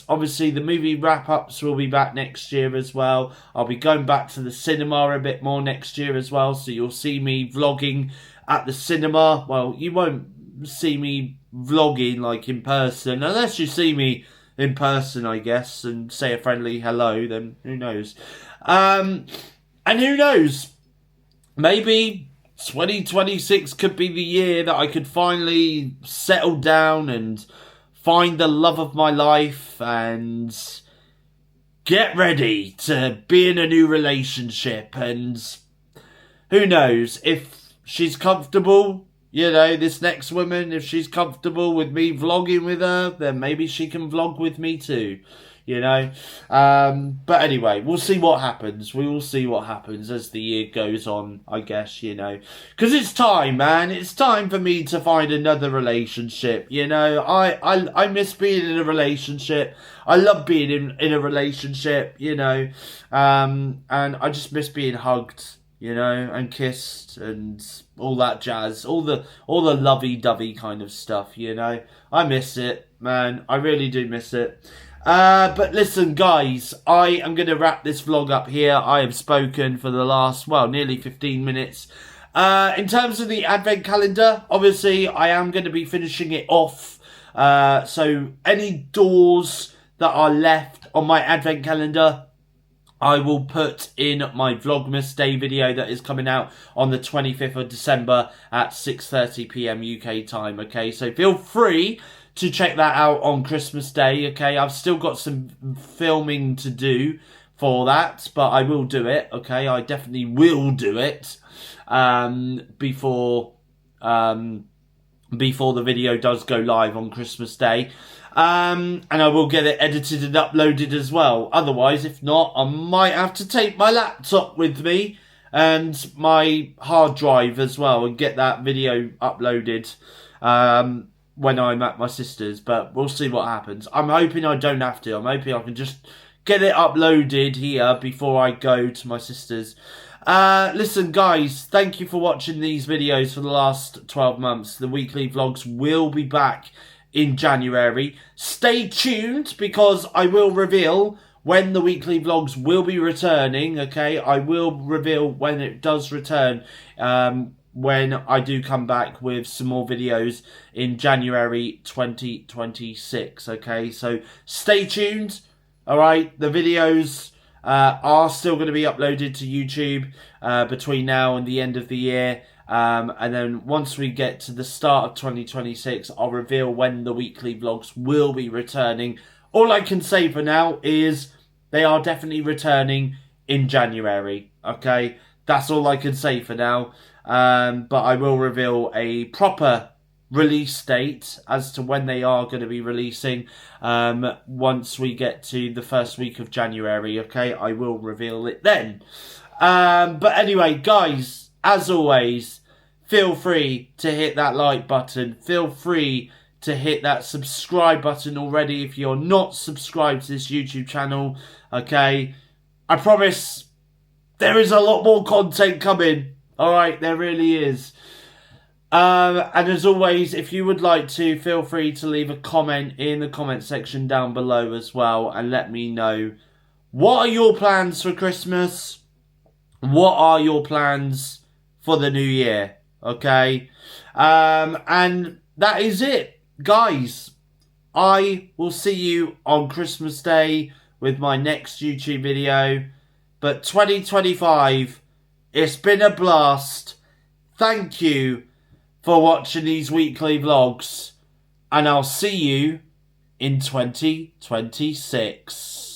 A: obviously the movie wrap-ups will be back next year as well. I'll be going back to the cinema a bit more next year as well, so you'll see me vlogging at the cinema. Well, you won't see me vlogging like in person, unless you see me in person, I guess, and say a friendly hello, then who knows. And who knows, maybe 2026 could be the year that I could finally settle down and find the love of my life and get ready to be in a new relationship, and who knows? If she's comfortable, you know, this next woman, if she's comfortable with me vlogging with her, then maybe she can vlog with me too, you know. But anyway, we'll see what happens. We will see what happens as the year goes on, I guess, you know. Because it's time, man. It's time for me to find another relationship, you know. I miss being in a relationship. I love being in a relationship, you know. And I just miss being hugged, you know, and kissed and all that jazz, all the lovey-dovey kind of stuff, you know. I miss it, man. I really do miss it. But listen, guys, I am going to wrap this vlog up here. I have spoken for the last, well, nearly 15 minutes. In terms of the advent calendar, obviously, I am going to be finishing it off. So any doors that are left on my advent calendar, I will put in my Vlogmas Day video that is coming out on the 25th of December at 6:30 PM UK time, okay? So feel free to check that out on Christmas Day, okay? I've still got some filming to do for that, but I will do it, okay? I definitely will do it before the video does go live on Christmas Day. And I will get it edited and uploaded as well. Otherwise, if not, I might have to take my laptop with me and my hard drive as well and get that video uploaded when I'm at my sister's. But we'll see what happens. I'm hoping I don't have to. I'm hoping I can just get it uploaded here before I go to my sister's. Listen, guys, thank you for watching these videos for the last 12 months. The weekly vlogs will be back in January. Stay tuned because I will reveal when the weekly vlogs will be returning, okay? I will reveal when it does return, when I do come back with some more videos in January 2026, okay? So stay tuned, all right? The videos are still going to be uploaded to YouTube between now and the end of the year. And then once we get to the start of 2026, I'll reveal when the weekly vlogs will be returning. All I can say for now is they are definitely returning in January. Okay, that's all I can say for now. But I will reveal a proper release date as to when they are going to be releasing once we get to the first week of January. Okay, I will reveal it then. But anyway, guys, as always, feel free to hit that like button. Feel free to hit that subscribe button already if you're not subscribed to this YouTube channel, okay? I promise there is a lot more content coming. Alright, there really is. And as always, if you would like to, feel free to leave a comment in the comment section down below as well and let me know, what are your plans for Christmas? What are your plans for the new year? Okay, and that is it, guys. I will see you on Christmas Day with my next YouTube video. But 2025, it's been a blast. Thank you for watching these weekly vlogs, and I'll see you in 2026.